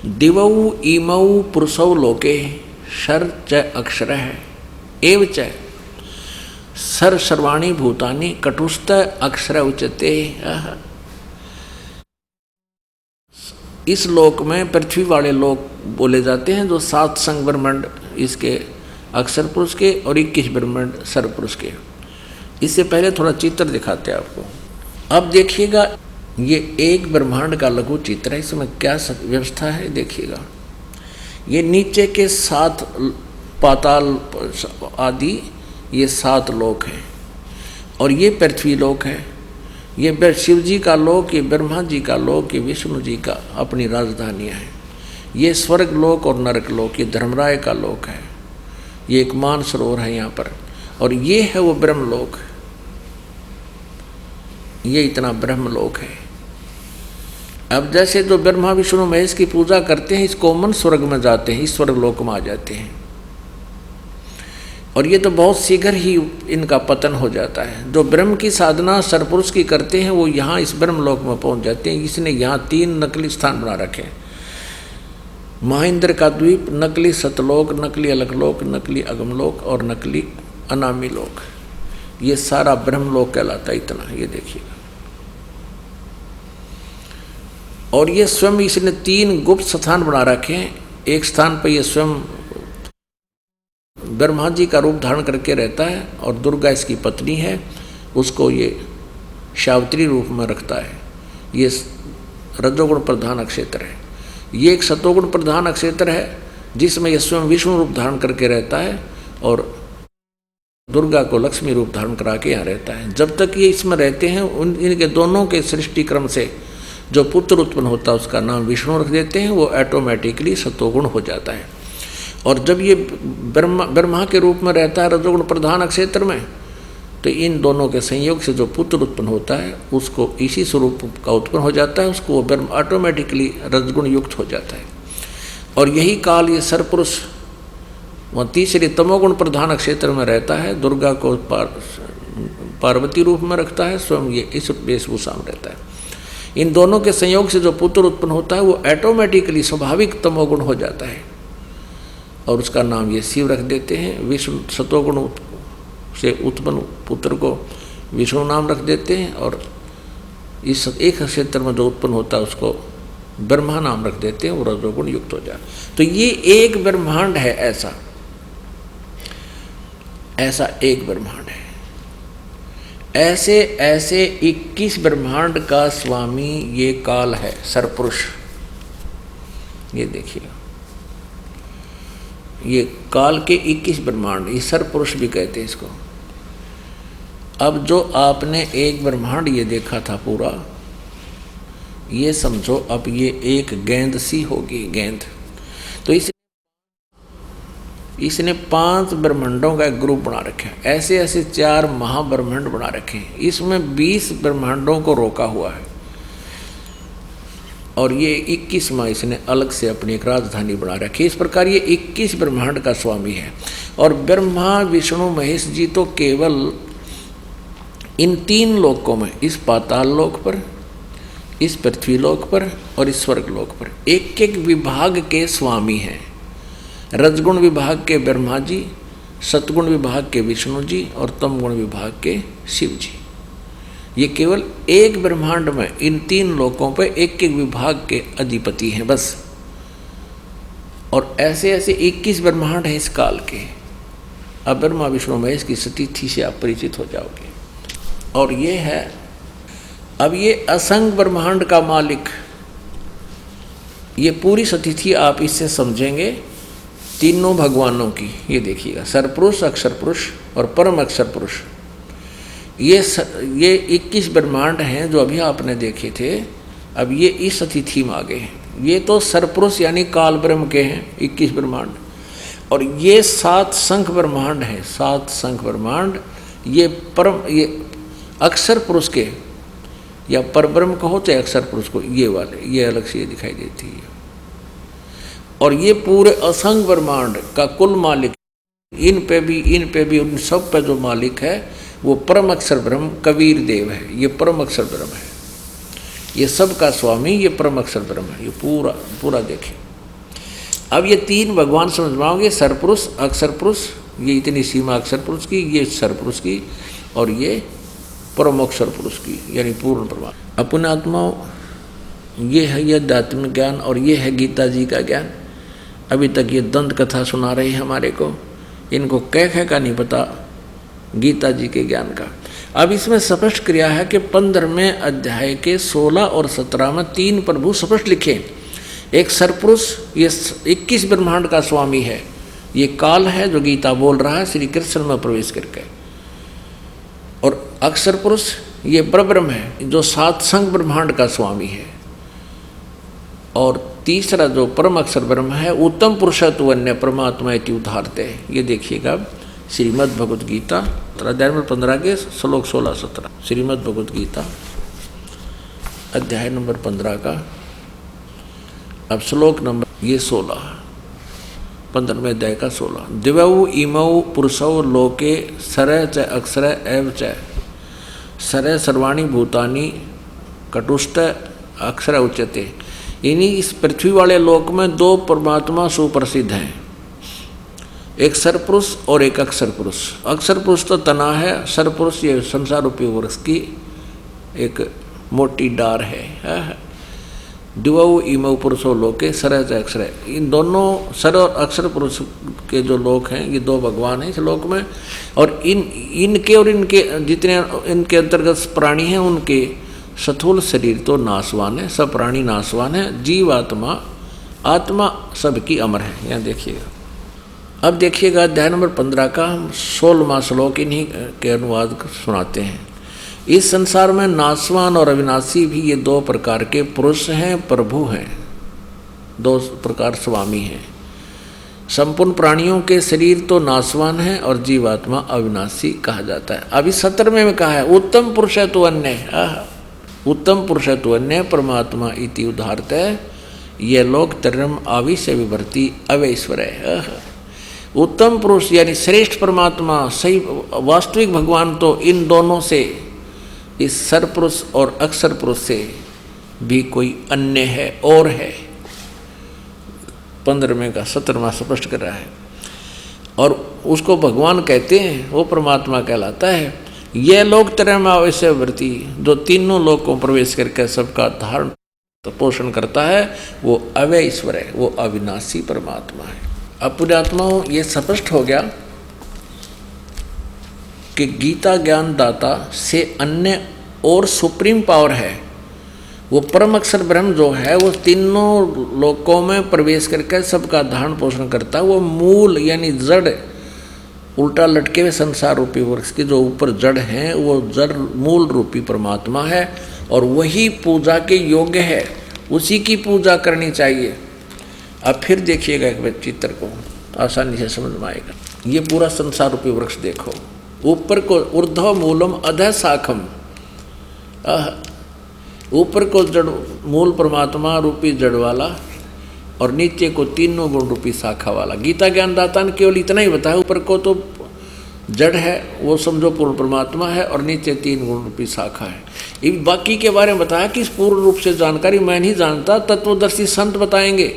दिवौ इमौ पुरुषौ लोके शर च अक्षरः एव च सर सर्वाणी भूतानि कटुस्थ अक्षर उच्यते। इस लोक में पृथ्वी वाले लोक बोले जाते हैं जो 7 संग ब्रह्मांड इसके अक्षर पुरुष के और 21 ब्रह्मांड सर पुरुष के। इससे पहले थोड़ा चित्र दिखाते हैं आपको। अब देखिएगा ये एक ब्रह्मांड का लघु चित्र है, इसमें क्या व्यवस्था है देखिएगा। ये नीचे के 7 पाताल आदि ये 7 लोक हैं और ये पृथ्वी लोक है। ये शिव जी का लोक, ये ब्रह्मा जी का लोक, ये विष्णु जी का अपनी राजधानियाँ हैं। ये स्वर्ग लोक और नरक लोक, ये धर्मराय का लोक है। ये एक मान सरोवर है यहाँ पर और ये है वो ब्रह्मलोक। ये इतना ब्रह्मलोक है। अब जैसे जो ब्रह्मा विष्णु महेश की पूजा करते हैं इस कॉमन स्वर्ग में जाते हैं, इस स्वर्ग लोक में आ जाते हैं और ये तो बहुत शीघ्र ही इनका पतन हो जाता है। जो ब्रह्म की साधना सरपुरुष की करते हैं वो यहाँ इस ब्रह्मलोक में पहुँच जाते हैं। इसने यहाँ 3 नकली स्थान बना रखे हैं। महेंद्र का द्वीप, नकली सतलोक, नकली अलकलोक, नकली अगमलोक और नकली अनामी लोक। ये सारा ब्रह्मलोक कहलाता है इतना, ये देखिएगा। और ये स्वयं इसने 3 गुप्त स्थान बना रखे हैं। एक स्थान पर ये स्वयं ब्रह्मा जी का रूप धारण करके रहता है और दुर्गा इसकी पत्नी है, उसको ये शावत्री रूप में रखता है। ये रजोगुण प्रधान क्षेत्र है। ये एक सतोगुण प्रधान क्षेत्र है जिसमें ये स्वयं विष्णु रूप धारण करके रहता है और दुर्गा को लक्ष्मी रूप धारण करा के यहाँ रहता है। जब तक ये इसमें रहते हैं इनके दोनों के सृष्टि क्रम से जो पुत्र उत्पन्न होता है उसका नाम विष्णु रख देते हैं। वो ऑटोमेटिकली सतोगुण हो जाता है। और जब ये ब्रह्मा के रूप में रहता है रजोगुण प्रधान क्षेत्र में, तो इन दोनों के संयोग से जो पुत्र उत्पन्न होता है उसको इसी स्वरूप का उत्पन्न हो जाता है, उसको वो ब्रह्म ऑटोमेटिकली रजगुण युक्त हो जाता है। और यही काल ये सरपुरुष वह तीसरे तमोगुण प्रधान क्षेत्र में रहता है, दुर्गा को पार्वती रूप में रखता है, स्वयं ये इस वेशभूषा में रहता है। इन दोनों के संयोग से जो पुत्र उत्पन्न होता है वो ऑटोमेटिकली स्वाभाविक तमोगुण हो जाता है और उसका नाम ये शिव रख देते हैं। विष्णु सतोगुण से उत्पन्न पुत्र को विष्णु नाम रख देते हैं और इस एक क्षेत्र में जो उत्पन्न होता है उसको ब्रह्मा नाम रख देते हैं, वो रजोगुण युक्त हो जाए। तो ये एक ब्रह्मांड है, ऐसा एक ब्रह्मांड है। ऐसे ऐसे 21 ब्रह्मांड का स्वामी ये काल है, सरपुरुष। ये देखिए ये काल के 21 ब्रह्मांड, ये सरपुरुष भी कहते हैं इसको। अब जो आपने एक ब्रह्मांड ये देखा था पूरा, ये समझो अब ये एक गेंद सी होगी, गेंद। तो इसने 5 ब्रह्मांडों का एक ग्रुप बना रखा है। ऐसे ऐसे 4 महाब्रह्मांड बना रखे हैं। इसमें 20 ब्रह्मांडों को रोका हुआ है और ये 21वां इसने अलग से अपनी एक राजधानी बना रखी है। इस प्रकार ये 21 ब्रह्मांड का स्वामी है। और ब्रह्मा विष्णु महेश जी तो केवल इन 3 लोकों में, इस पाताल लोक पर, इस पृथ्वी लोक पर और इस स्वर्ग लोक पर एक एक विभाग के स्वामी हैं। रजगुण विभाग के ब्रह्मा जी, सतगुण विभाग के विष्णु जी और तमगुण विभाग के शिव जी। ये केवल एक ब्रह्मांड में इन 3 लोकों पर एक एक विभाग के अधिपति हैं बस। और ऐसे ऐसे 21 ब्रह्मांड हैं इस काल के। अब ब्रह्मा विष्णु महेश की स्थिति से आप परिचित हो जाओगे। और ये है अब ये असंग ब्रह्मांड का मालिक। ये पूरी स्थिति आप इससे समझेंगे तीनों भगवानों की। ये देखिएगा, सरपुरुष, अक्षर पुरुष और परम अक्षर पुरुष। ये 21 ब्रह्मांड हैं जो अभी आपने देखे थे। अब ये इस स्थिति में आ गए हैं। ये तो सरपुरुष यानी काल ब्रह्म के हैं 21 ब्रह्मांड। और ये 7 संख ब्रह्मांड हैं, 7 संख ब्रह्मांड। ये अक्षर पुरुष के या परब्रह्म कहो चाहे अक्षर पुरुष को, ये वाले ये अलग से दिखाई देती है। और ये पूरे असंग ब्रह्मांड का कुल मालिक, इन पे भी उन सब पे जो मालिक है वो परम अक्षर ब्रह्म कबीर देव है। ये परम अक्षर ब्रह्म है, ये सब का स्वामी ये परम अक्षर ब्रह्म है। ये पूरा पूरा देखें। अब ये तीन भगवान समझ पाओगे, सरपुरुष अक्षर पुरुष, ये इतनी सीमा अक्षर पुरुष की, ये सरपुरुष की, और ये परम अक्षर पुरुष की, यानी पूर्ण परमात्मा। अपने आत्माओं, ये है ये अध्यात्म ज्ञान और ये है गीता जी का ज्ञान। अभी तक ये दंत कथा सुना रहे हैं हमारे को, इनको कह का नहीं पता गीता जी के ज्ञान का। अब इसमें स्पष्ट क्रिया है कि 15वें अध्याय के 16 और 17 में तीन प्रभु स्पष्ट लिखे। एक सरपुरुष ये 21 ब्रह्मांड का स्वामी है, ये काल है जो गीता बोल रहा है श्री कृष्ण में प्रवेश करके। और अक्षर पुरुष ये परब्रह्म है जो 7 संग ब्रह्मांड का स्वामी है। और तीसरा जो परम अक्षर ब्रह्म है उत्तम पुरुषत्व अन्य परमात्मा इति उदाहरते है। ये देखिएगा श्रीमद् भगवद गीता अध्याय नंबर 15 के श्लोक 16-17। श्रीमद् भगवद गीता अध्याय नंबर 15 का अब श्लोक नंबर ये 16, 15वें अध्याय का 16। दिवौ इमौ पुरुषौ लोके सरय च अक्षर एव च सरय सर्वाणी भूतानि कटुष्ट अक्षर उच्यते। इन्हीं इस पृथ्वी वाले लोक में दो परमात्मा सुप्रसिद्ध हैं, एक सरपुरुष और एक अक्षर पुरुष। अक्षर पुरुष तो तना है, सरपुरुष ये संसार रूपी वृक्ष की एक मोटी डार है। दिवौ इमौ पुरुषो लोके सरज अक्षर, इन दोनों सर और अक्षर पुरुष के जो लोक हैं ये दो भगवान हैं इस लोक में। और इनके और इनके जितने इनके अंतर्गत प्राणी हैं उनके स्थूल शरीर तो नाशवान है, सब प्राणी नाशवान है। जीवात्मा आत्मा सबकी अमर है। यहाँ देखिएगा। अब देखिएगा अध्याय नंबर 15 का 16वां श्लोक इन्हीं के अनुवाद सुनाते हैं। इस संसार में नाशवान और अविनाशी भी ये दो प्रकार के पुरुष हैं, प्रभु हैं, दो प्रकार स्वामी हैं। संपूर्ण प्राणियों के शरीर तो नाशवान है और जीवात्मा अविनाशी कहा जाता है। अभी 17वें में कहा है उत्तम पुरुष है तो अन्य, उत्तम पुरुष है तो अन्य परमात्मा इति उदाहरत है। ये लोग तरम आविश्य विभर्ति अवैश्वर है। उत्तम पुरुष यानी श्रेष्ठ परमात्मा, सही वास्तविक भगवान तो इन दोनों से, इस सरपुरुष और अक्षर पुरुष से भी कोई अन्य है और है। 15वें का 17वां स्पष्ट कर रहा है। और उसको भगवान कहते हैं, वो परमात्मा कहलाता है। ये लोग तरमावश्य वृत्ति जो तीनों लोगों को प्रवेश करके सबका धारण पोषण करता है, वो अव्यय ईश्वर है, वो अविनाशी परमात्मा है। अब पुण्यात्माओं ये स्पष्ट हो गया कि गीता ज्ञान दाता से अन्य और सुप्रीम पावर है वो परम अक्षर ब्रह्म जो है, वो तीनों लोकों में प्रवेश करके सबका धारण पोषण करता है। वो मूल यानी जड़, उल्टा लटके हुए संसार रूपी वृक्ष के जो ऊपर जड़ हैं, वो जड़ मूल रूपी परमात्मा है और वही पूजा के योग्य है, उसी की पूजा करनी चाहिए। अब फिर देखिएगा एक चित्र को आसानी से समझ में आएगा। ये पूरा संसार रूपी वृक्ष देखो, ऊपर को ऊर्ध्व मूलम अधः शाखम, ऊपर को जड़ मूल परमात्मा रूपी जड़ वाला और नीचे को तीनों गुण रूपी शाखा वाला। गीता ज्ञानदाता ने केवल इतना ही बताया, ऊपर को तो जड़ है वो समझो पूर्ण परमात्मा है और नीचे 3 गुण रूपी शाखा है। बाकी के बारे में बताया कि पूर्ण रूप से जानकारी मैं नहीं जानता, तत्वदर्शी संत बताएंगे।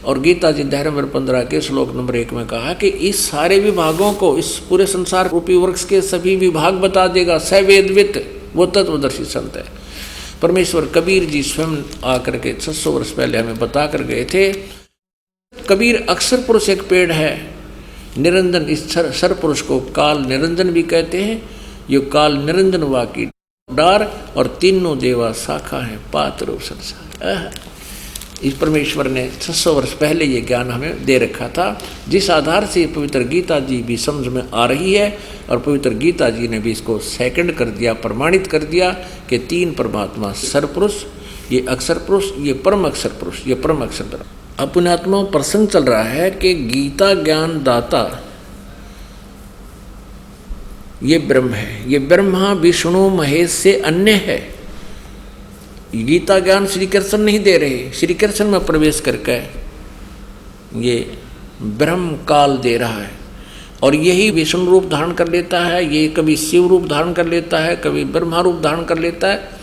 और गीता जी अध्याय नंबर 15 के श्लोक नंबर 1 में कहा कि इस सारे विभागों को, इस पूरे संसार रूपी वृक्ष के सभी विभाग बता देगा सवेदवित, वो तत्वदर्शी संत है। परमेश्वर कबीर जी स्वयं आकर के 600 वर्ष पहले हमें बता कर गए थे। कबीर अक्षर पुरुष एक पेड़ है, निरंजन इस सर पुरुष को काल निरंजन भी कहते हैं। ये काल निरंजन वाकी डार और तीनों देवा शाखा है, पात रूप संसार। इस परमेश्वर ने 600 वर्ष पहले ये ज्ञान हमें दे रखा था, जिस आधार से पवित्र गीता जी भी समझ में आ रही है। और पवित्र गीता जी ने भी इसको सेकंड कर दिया, प्रमाणित कर दिया कि 3 परमात्मा, सरपुरुष, ये अक्षर पुरुष, ये परम अक्षर पुरुष, ये परम अक्षर ब्रह्म। अपने आत्मा प्रसंग चल रहा है कि गीता ज्ञान दाता ये ब्रह्म है, ये ब्रह्मा विष्णु महेश से अन्य है। गीता ज्ञान श्री कृष्ण नहीं दे रहे, श्री कृष्ण में प्रवेश करके ये ब्रह्म काल दे रहा है। और यही विष्णु रूप धारण कर लेता है, ये कभी शिव रूप धारण कर लेता है, कभी ब्रह्मा रूप धारण कर लेता है।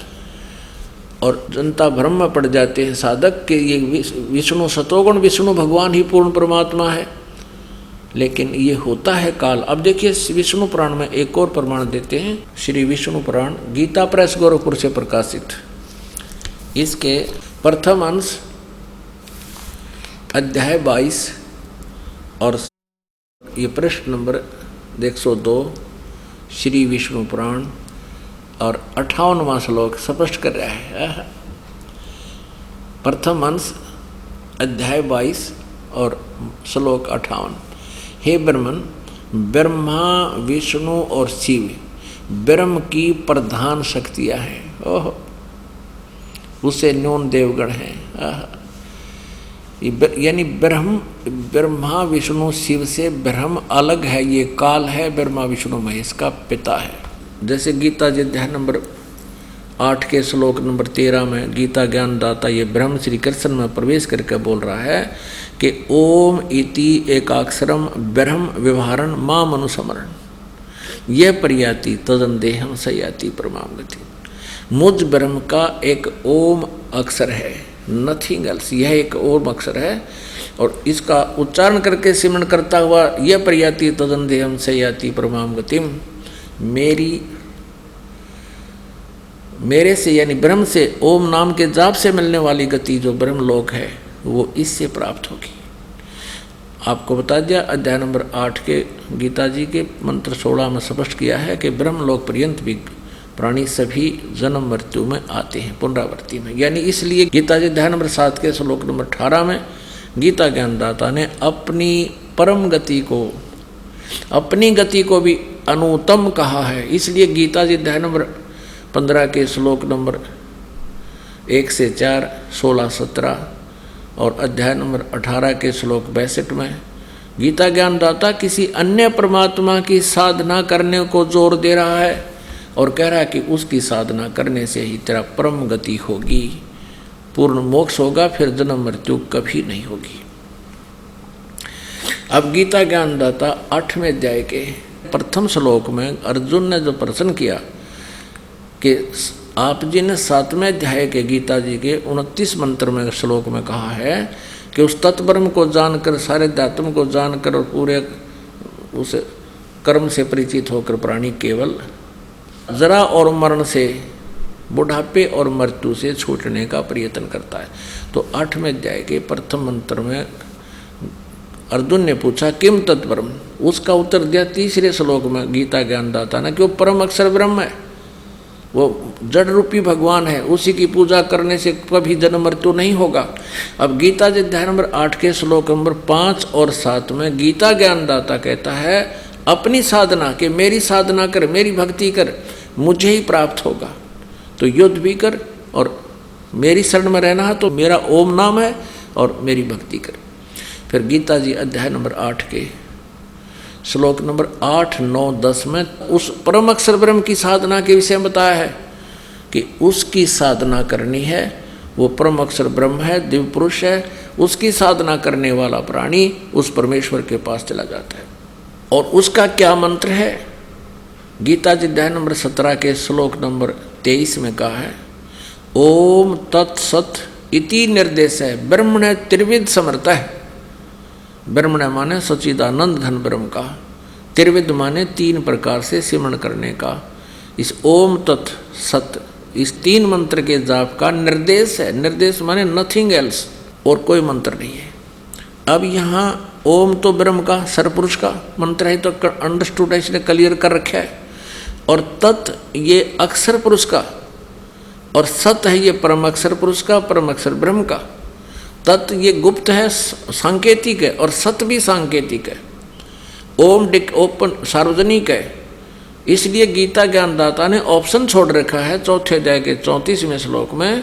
और जनता भ्रम में पड़ जाते हैं साधक के ये विष्णु सतोगुण विष्णु भगवान ही पूर्ण परमात्मा है, लेकिन ये होता है काल। अब देखिए विष्णु पुराण में एक और प्रमाण देते हैं। श्री विष्णु पुराण गीता प्रेस गोरखपुर से प्रकाशित, इसके प्रथम अंश अध्याय 22 और ये प्रश्न नंबर 102 श्री विष्णु पुराण और 58वां श्लोक स्पष्ट कर रहा है। प्रथम अंश अध्याय 22 और श्लोक 58। हे ब्रह्मन, ब्रह्मा विष्णु और शिव ब्रह्म की प्रधान शक्तियाँ हैं। ओह, उसे न्यून देवगण हैं। यानी ब्रह्मा विष्णु शिव से ब्रह्म अलग है, ये काल है, ब्रह्मा विष्णु महेश का पिता है। जैसे गीता जी अध्याय नंबर 8 के श्लोक नंबर 13 में गीता ज्ञान दाता ये ब्रह्म श्री कृष्ण में प्रवेश करके बोल रहा है कि ओम इति एकाक्षरम ब्रह्म व्यवहारन माम अनुसमरण यह परियाति तदंदेहम सयाति परमाम गति। मुझ ब्रह्म का एक ओम अक्षर है, नथिंग एल्स, यह एक ओम अक्षर है और इसका उच्चारण करके सिमरण करता हुआ यह परियाति तदंदेहम सयाति परमाम गतिम, मेरे से यानी ब्रह्म से ओम नाम के जाप से मिलने वाली गति जो ब्रह्मलोक है वो इससे प्राप्त होगी। आपको बता दिया अध्याय नंबर 8 के गीता जी के मंत्र 16 में स्पष्ट किया है कि ब्रह्मलोक पर्यंत भी प्राणी सभी जन्म मृत्यु में आते हैं, पुनरावृत्ति में। यानी इसलिए गीता जी अध्याय नंबर 7 के श्लोक नंबर 18 में गीता ज्ञानदाता ने अपनी परम गति को, अपनी गति को भी अनुत्तम कहा है। इसलिए गीता जी अध्याय नंबर 15 के श्लोक नंबर 1 से 4, 16, 17 और अध्याय नंबर 18 के श्लोक 62 में गीता ज्ञानदाता किसी अन्य परमात्मा की साधना करने को जोर दे रहा है और कह रहा है कि उसकी साधना करने से ही तेरा परम गति होगी, पूर्ण मोक्ष होगा, फिर जन्म मृत्यु कभी नहीं होगी। अब गीता ज्ञानदाता 8वें अध्याय के प्रथम श्लोक में अर्जुन ने जो प्रश्न किया कि आप जी ने 7वें अध्याय के गीता जी के 29 मंत्र में श्लोक में कहा है कि उस तत्ब्रह्म को जानकर, सारे अध्यात्म को जानकर और पूरे उस कर्म से परिचित होकर प्राणी केवल जरा और मरण से, बुढ़ापे और मृत्यु से छूटने का प्रयत्न करता है। तो 8वें अध्याय के प्रथम मंत्र में अर्जुन ने पूछा किम तत्ब्रह्म, उसका उत्तर दिया 3रे श्लोक में गीता ज्ञानदाता ने कि वो परम अक्षर ब्रह्म है, वो जड़ रूपी भगवान है, उसी की पूजा करने से कभी जन्म मृत्यु नहीं होगा। अब गीता जी अध्याय नंबर 8 के श्लोक नंबर 5 और 7 में गीता ज्ञानदाता कहता है अपनी साधना के, मेरी साधना कर, मेरी भक्ति कर, मुझे ही प्राप्त होगा। तो युद्ध भी कर और मेरी शरण में रहना है तो मेरा ओम नाम है और मेरी भक्ति कर। फिर गीता जी अध्याय नंबर 8 के श्लोक नंबर 8, 9, 10 में उस परम अक्षर ब्रह्म की साधना के विषय में बताया है कि उसकी साधना करनी है। वो परम अक्षर ब्रह्म है, दिव्य पुरुष है, उसकी साधना करने वाला प्राणी उस परमेश्वर के पास चला जाता है। और उसका क्या मंत्र है? गीता जी अध्याय नंबर 17 के श्लोक नंबर 23 में कहा है ओम तत्सत इति निर्देश है ब्रह्मण त्रिविध समर्थ है। ब्रह्मण माने सच्चिदानंद घन ब्रह्म का, त्रिविध माने 3 प्रकार से सिमरण करने का। इस ओम तत् सत, इस 3 मंत्र के जाप का निर्देश है। निर्देश माने नथिंग एल्स, और कोई मंत्र नहीं है। अब यहाँ ओम तो ब्रह्म का, सरपुरुष का मंत्र है, तो अंडरस्टूड है, इसलिए क्लियर कर रखा है। और तत् ये अक्षर पुरुष का, और सत है ये परम अक्षर पुरुष का, परम अक्षर ब्रह्म का। तत् ये गुप्त है, सांकेतिक है, और सत भी सांकेतिक है। ओम ओपन सार्वजनिक है। इसलिए गीता ज्ञानदाता ने ऑप्शन छोड़ रखा है 4थे अध्याय के 34वें श्लोक में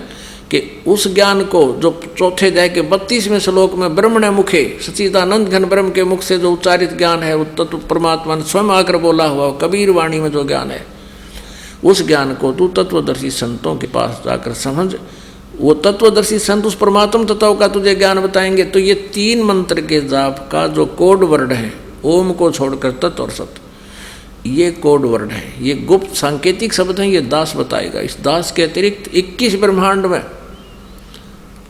कि उस ज्ञान को जो 4थे अध्याय के 32वें श्लोक में ब्रह्मण मुखे, सच्चिदानंद घन ब्रह्म के मुख से जो उच्चारित ज्ञान है, वो तत्व परमात्मा ने स्वयं आकर बोला हुआ कबीर वाणी में जो ज्ञान है, उस ज्ञान को तू तत्वदर्शी संतों के पास जाकर समझ। वो तत्वदर्शी संत उस परमात्म तत्व का तुझे ज्ञान बताएंगे। तो ये 3 मंत्र के जाप का जो कोड वर्ड है, ओम को छोड़कर तत्व और सत्य, ये कोड वर्ड है, ये गुप्त सांकेतिक शब्द हैं, ये दास बताएगा। इस दास के अतिरिक्त 21 ब्रह्मांड में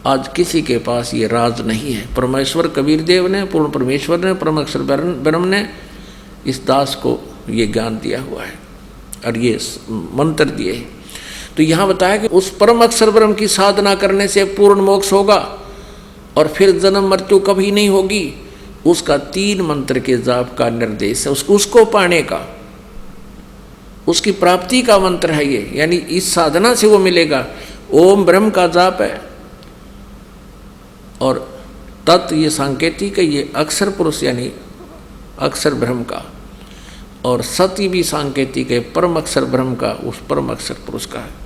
आज किसी के पास ये राज नहीं है। परमेश्वर कबीर देव ने, पूर्ण परमेश्वर ने, परम अक्षर ब्रह्म ने इस दास को ये ज्ञान दिया हुआ है और ये मंत्र दिए हैं। तो यहाँ बताया कि उस परम अक्षर ब्रह्म की साधना करने से पूर्ण मोक्ष होगा और फिर जन्म मृत्यु कभी नहीं होगी। उसका 3 मंत्र के जाप का निर्देश है, उसको पाने का, उसकी प्राप्ति का मंत्र है ये। यानी इस साधना से वो मिलेगा। ओम ब्रह्म का जाप है और तत् ये सांकेतिक है, ये अक्षर पुरुष यानी अक्षर ब्रह्म का, और सत्य भी सांकेतिक है परम अक्षर ब्रह्म का, उस परम अक्षर पुरुष का है।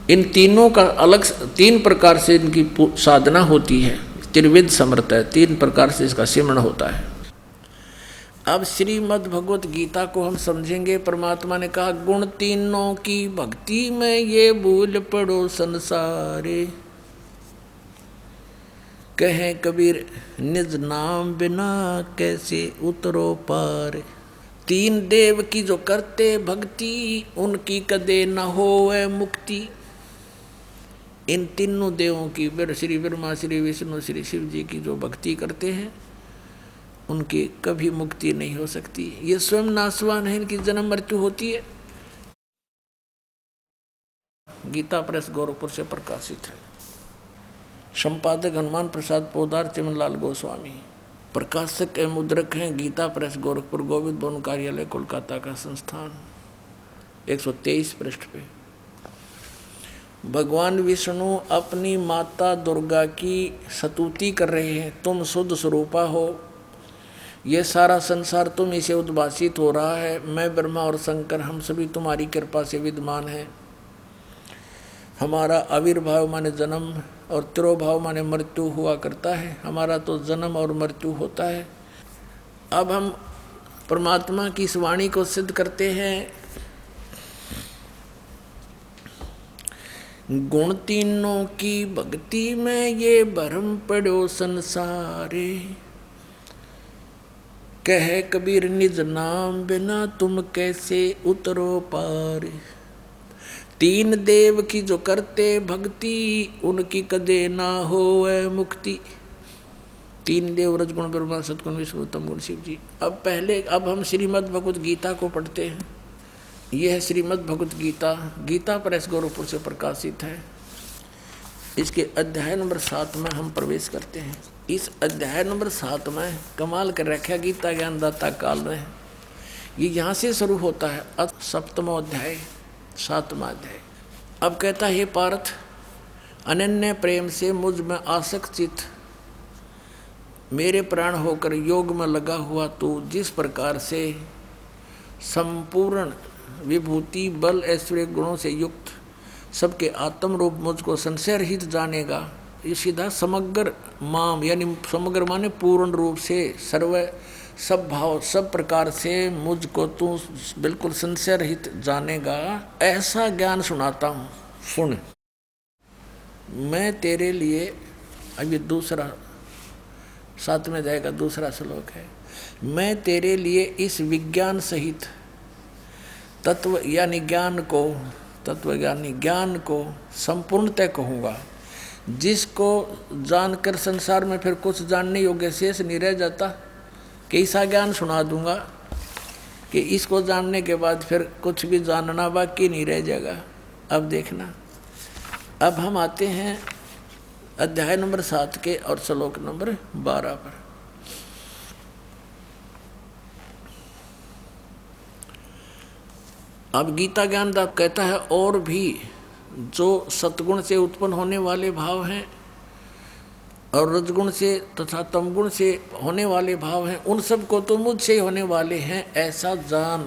इन तीनों का अलग 3 प्रकार से इनकी साधना होती है। त्रिविध समर्थ है, 3 प्रकार से इसका सिमरण होता है। अब श्रीमद् भगवत गीता को हम समझेंगे। परमात्मा ने कहा गुण तीनों की भक्ति में ये भूल पड़ो संसारे, कहे कबीर निज नाम बिना कैसे उतरो पार। 3 देव की जो करते भक्ति उनकी कदे न होवे मुक्ति। इन तीनों देवों की, श्री ब्रह्मा, श्री विष्णु, श्री शिव जी की जो भक्ति करते हैं उनकी कभी मुक्ति नहीं हो सकती। ये स्वयं नाशवान है, इनकी जन्म मृत्यु होती है। गीता प्रेस गोरखपुर से प्रकाशित है। संपादक हनुमान प्रसाद पोदार, चिमनलाल गोस्वामी। प्रकाशक एवं मुद्रक हैं गीता प्रेस गोरखपुर, गोविंद भवन कार्यालय कोलकाता का संस्थान। 123 पृष्ठ पे भगवान विष्णु अपनी माता दुर्गा की स्तुति कर रहे हैं। तुम शुद्ध स्वरूपा हो, ये सारा संसार तुम इसे उद्भासित हो रहा है। मैं ब्रह्मा और शंकर हम सभी तुम्हारी कृपा से विद्यमान हैं। हमारा आविर्भाव माने जन्म और तिरोभाव माने मृत्यु हुआ करता है। हमारा तो जन्म और मृत्यु होता है। अब हम परमात्मा की इस वाणी को सिद्ध करते हैं। गुण तीनों की भक्ति में ये भरम पड़ो संसारे, कहे कबीर निज नाम बिना तुम कैसे उतरो पार। 3 देव की जो करते भक्ति उनकी कदे ना होवे मुक्ति। 3 देव रजगुण ब्रह्मा सतगुण विष्णु तम गुण शिव जी। अब हम श्रीमद् भगवत गीता को पढ़ते हैं। यह है श्रीमद् भगवत गीता, गीता प्रेस गोरखपुर से प्रकाशित है। इसके अध्याय नंबर 7 में हम प्रवेश करते हैं। इस अध्याय नंबर 7 में कमाल कर रखा गीता ज्ञानदाता काल ने। ये यहाँ से शुरू होता है 7वां अध्याय 7वां अध्याय। अब कहता है, हे पार्थ, अनन्य प्रेम से मुझ में आसक्त चित्त मेरे प्राण होकर योग में लगा हुआ तू जिस प्रकार से संपूर्ण विभूति बल ऐश्वर्य गुणों से युक्त सबके आत्म रूप मुझको संशय रहित जानेगा। ये सीधा समग्र माम यानी समग्र माने पूर्ण रूप से सर्व सब भाव सब प्रकार से मुझको तू बिल्कुल संशय रहित जानेगा, ऐसा ज्ञान सुनाता हूँ। सुन, मैं तेरे लिए, अब ये दूसरा 7वें अध्याय का दूसरा श्लोक है। मैं तेरे लिए इस विज्ञान सहित तत्व यानी ज्ञान को, तत्व यानी ज्ञान को संपूर्णतः कहूँगा, जिसको जानकर संसार में फिर कुछ जानने योग्य शेष नहीं रह जाता। कि ऐसा ज्ञान सुना दूंगा कि इसको जानने के बाद फिर कुछ भी जानना बाकी नहीं रह जाएगा। अब देखना, अब हम आते हैं अध्याय नंबर 7 के और श्लोक नंबर 12 पर। अब गीता ज्ञानदाता कहता है, और भी जो सतगुण से उत्पन्न होने वाले भाव हैं और रजगुण से तथा तमगुण से होने वाले भाव हैं, उन सब को तो मुझसे होने वाले हैं ऐसा जान,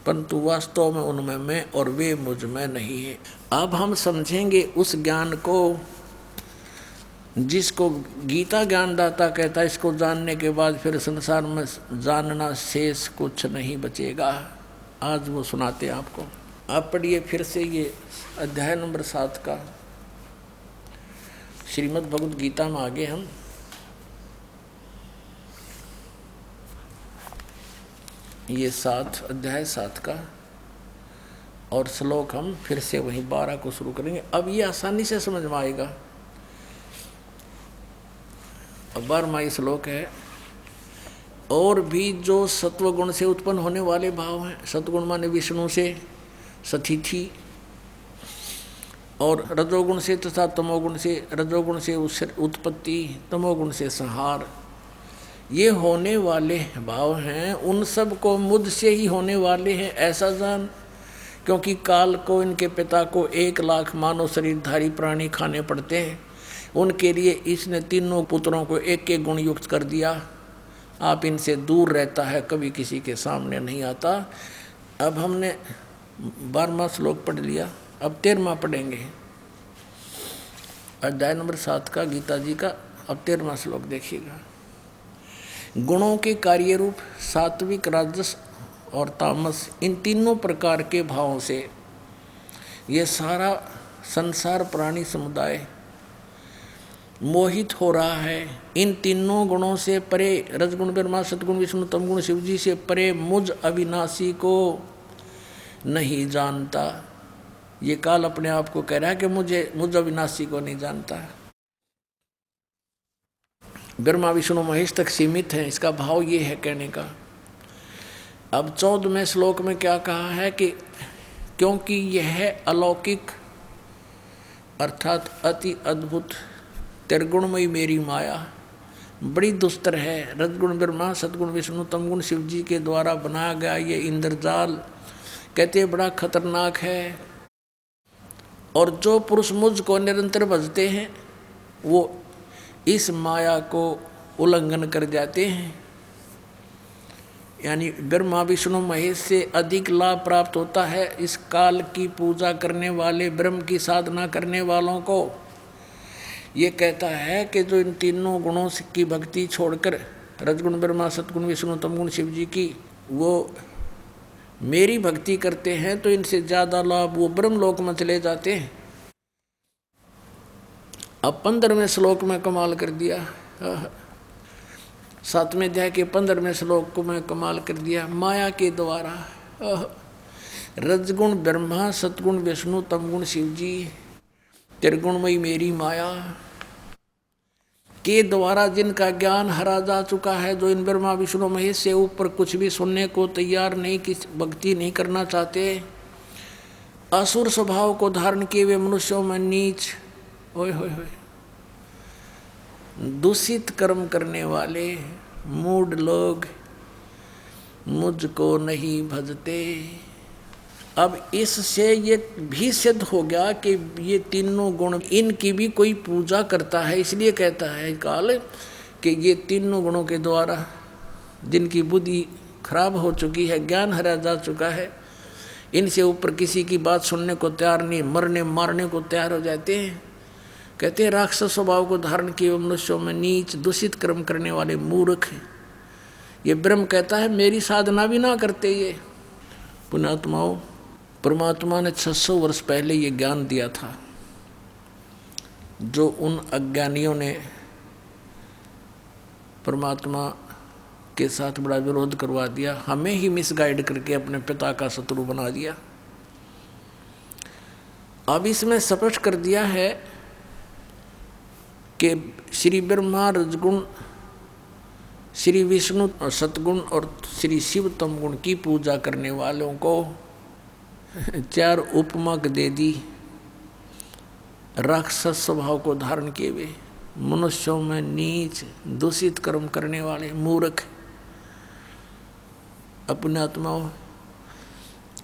परंतु वास्तव में उनमें मैं और वे मुझ में नहीं है। अब हम समझेंगे उस ज्ञान को जिसको गीता ज्ञानदाता कहता है। इसको जानने के बाद फिर संसार में जानना शेष कुछ नहीं बचेगा। आज वो सुनाते हैं आपको। आप पढ़िए फिर से ये अध्याय नंबर 7 का, श्रीमद् भगवद गीता में आगे हम ये 7 अध्याय 7 का और श्लोक हम फिर से वहीं 12 को शुरू करेंगे। अब ये आसानी से समझ में आएगा। अब 12वां श्लोक है, और भी जो सत्वगुण से उत्पन्न होने वाले भाव हैं, सत्वगुण माने विष्णु से सतिथि, और रजोगुण से तथा तमोगुण से, रजोगुण से उत्पत्ति, तमोगुण से संहार, ये होने वाले भाव हैं, उन सब को मुझ से ही होने वाले हैं ऐसा जान, क्योंकि काल को इनके पिता को 1 लाख मानव शरीरधारी प्राणी खाने पड़ते हैं। उनके लिए इसने तीनों पुत्रों को एक एक गुण युक्त कर दिया। आप इनसे दूर रहता है, कभी किसी के सामने नहीं आता। अब हमने 12वां श्लोक पढ़ लिया, अब 13वां पढ़ेंगे, अध्याय नंबर 7 का गीता जी का। अब 13वां श्लोक देखिएगा। गुणों के कार्य रूप सात्विक, राजस और तामस, इन तीनों प्रकार के भावों से ये सारा संसार प्राणी समुदाय मोहित हो रहा है। इन तीनों गुणों से परे, रजगुण ब्रह्मा, सतगुण विष्णु, तमगुण शिव जी से परे मुझ अविनाशी को नहीं जानता। ये काल अपने आप को कह रहा है कि मुझ अविनाशी को नहीं जानता। ब्रह्मा विष्णु महेश तक सीमित है, इसका भाव ये है कहने का। अब 14वें श्लोक में क्या कहा है कि क्योंकि यह अलौकिक अर्थात अति अद्भुत त्रिगुणमयी मेरी माया बड़ी दुस्तर है। रजगुण ब्रह्मा, सतगुण विष्णु, तमगुण शिव जी के द्वारा बनाया गया ये इंद्रजाल कहते बड़ा खतरनाक है, और जो पुरुष मुझ को निरंतर भजते हैं वो इस माया को उल्लंघन कर जाते हैं। यानी ब्रह्मा विष्णु महेश से अधिक लाभ प्राप्त होता है इस काल की पूजा करने वाले, ब्रह्म की साधना करने वालों को। ये कहता है कि जो इन तीनों गुणों की भक्ति छोड़कर, रजगुण ब्रह्मा, सतगुण विष्णु, तमगुण शिव जी की, वो मेरी भक्ति करते हैं तो इनसे ज़्यादा लाभ वो ब्रह्मलोक में चले जाते हैं। अब 15वें श्लोक में कमाल कर दिया, 7वें अध्याय के 15वें श्लोक को मैं कमाल कर दिया। माया के द्वारा रजगुण ब्रह्मा, सतगुण विष्णु, तमगुण शिव जी, त्रिगुणमयी मेरी माया के द्वारा जिनका ज्ञान हरा जा चुका है, जो इन ब्रह्मा विष्णु महेश से ऊपर कुछ भी सुनने को तैयार नहीं, किस भक्ति नहीं करना चाहते, असुर स्वभाव को धारण किए हुए मनुष्यों में नीच, ओए होए होए, दूषित कर्म करने वाले मूढ़ लोग मुझको नहीं भजते। अब इससे ये भी सिद्ध हो गया कि ये तीनों गुण इनकी भी कोई पूजा करता है। इसलिए कहता है काल कि ये तीनों गुणों के द्वारा जिनकी बुद्धि खराब हो चुकी है, ज्ञान हरा जा चुका है, इनसे ऊपर किसी की बात सुनने को तैयार नहीं, मरने मारने को तैयार हो जाते हैं। कहते हैं राक्षस स्वभाव को धारण किए मनुष्यों में नीच, दूषित कर्म करने वाले मूर्ख। ये ब्रह्म कहता है मेरी साधना भी ना करते ये पुण्यात्माओं। परमात्मा ने 600 वर्ष पहले ये ज्ञान दिया था, जो उन अज्ञानियों ने परमात्मा के साथ बड़ा विरोध करवा दिया, हमें ही मिसगाइड करके अपने पिता का शत्रु बना दिया। अब इसमें स्पष्ट कर दिया है कि श्री ब्रह्मा रजगुण, श्री विष्णु और सतगुण और श्री शिव तमगुण की पूजा करने वालों को 4 उपमा दे दी। राक्षस स्वभाव को धारण किए हुए मनुष्यों में नीच, दूषित कर्म करने वाले मूर्ख। अपने आत्माओं,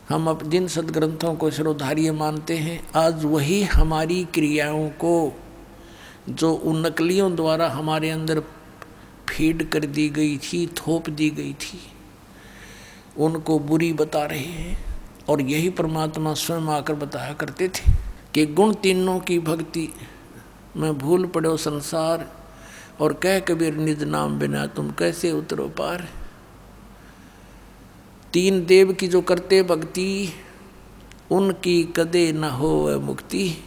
हम अब जिन सदग्रंथों को शिरोधार्य मानते हैं, आज वही हमारी क्रियाओं को जो उन नकलियों द्वारा हमारे अंदर फीड कर दी गई थी, थोप दी गई थी, उनको बुरी बता रहे हैं। और यही परमात्मा स्वयं आकर बताया करते थे कि गुण तीनों की भक्ति में भूल पड़ो संसार, और कह कबीर निज नाम बिना तुम कैसे उतरो पार। तीन देव की जो करते भक्ति, उनकी कदे न हो मुक्ति।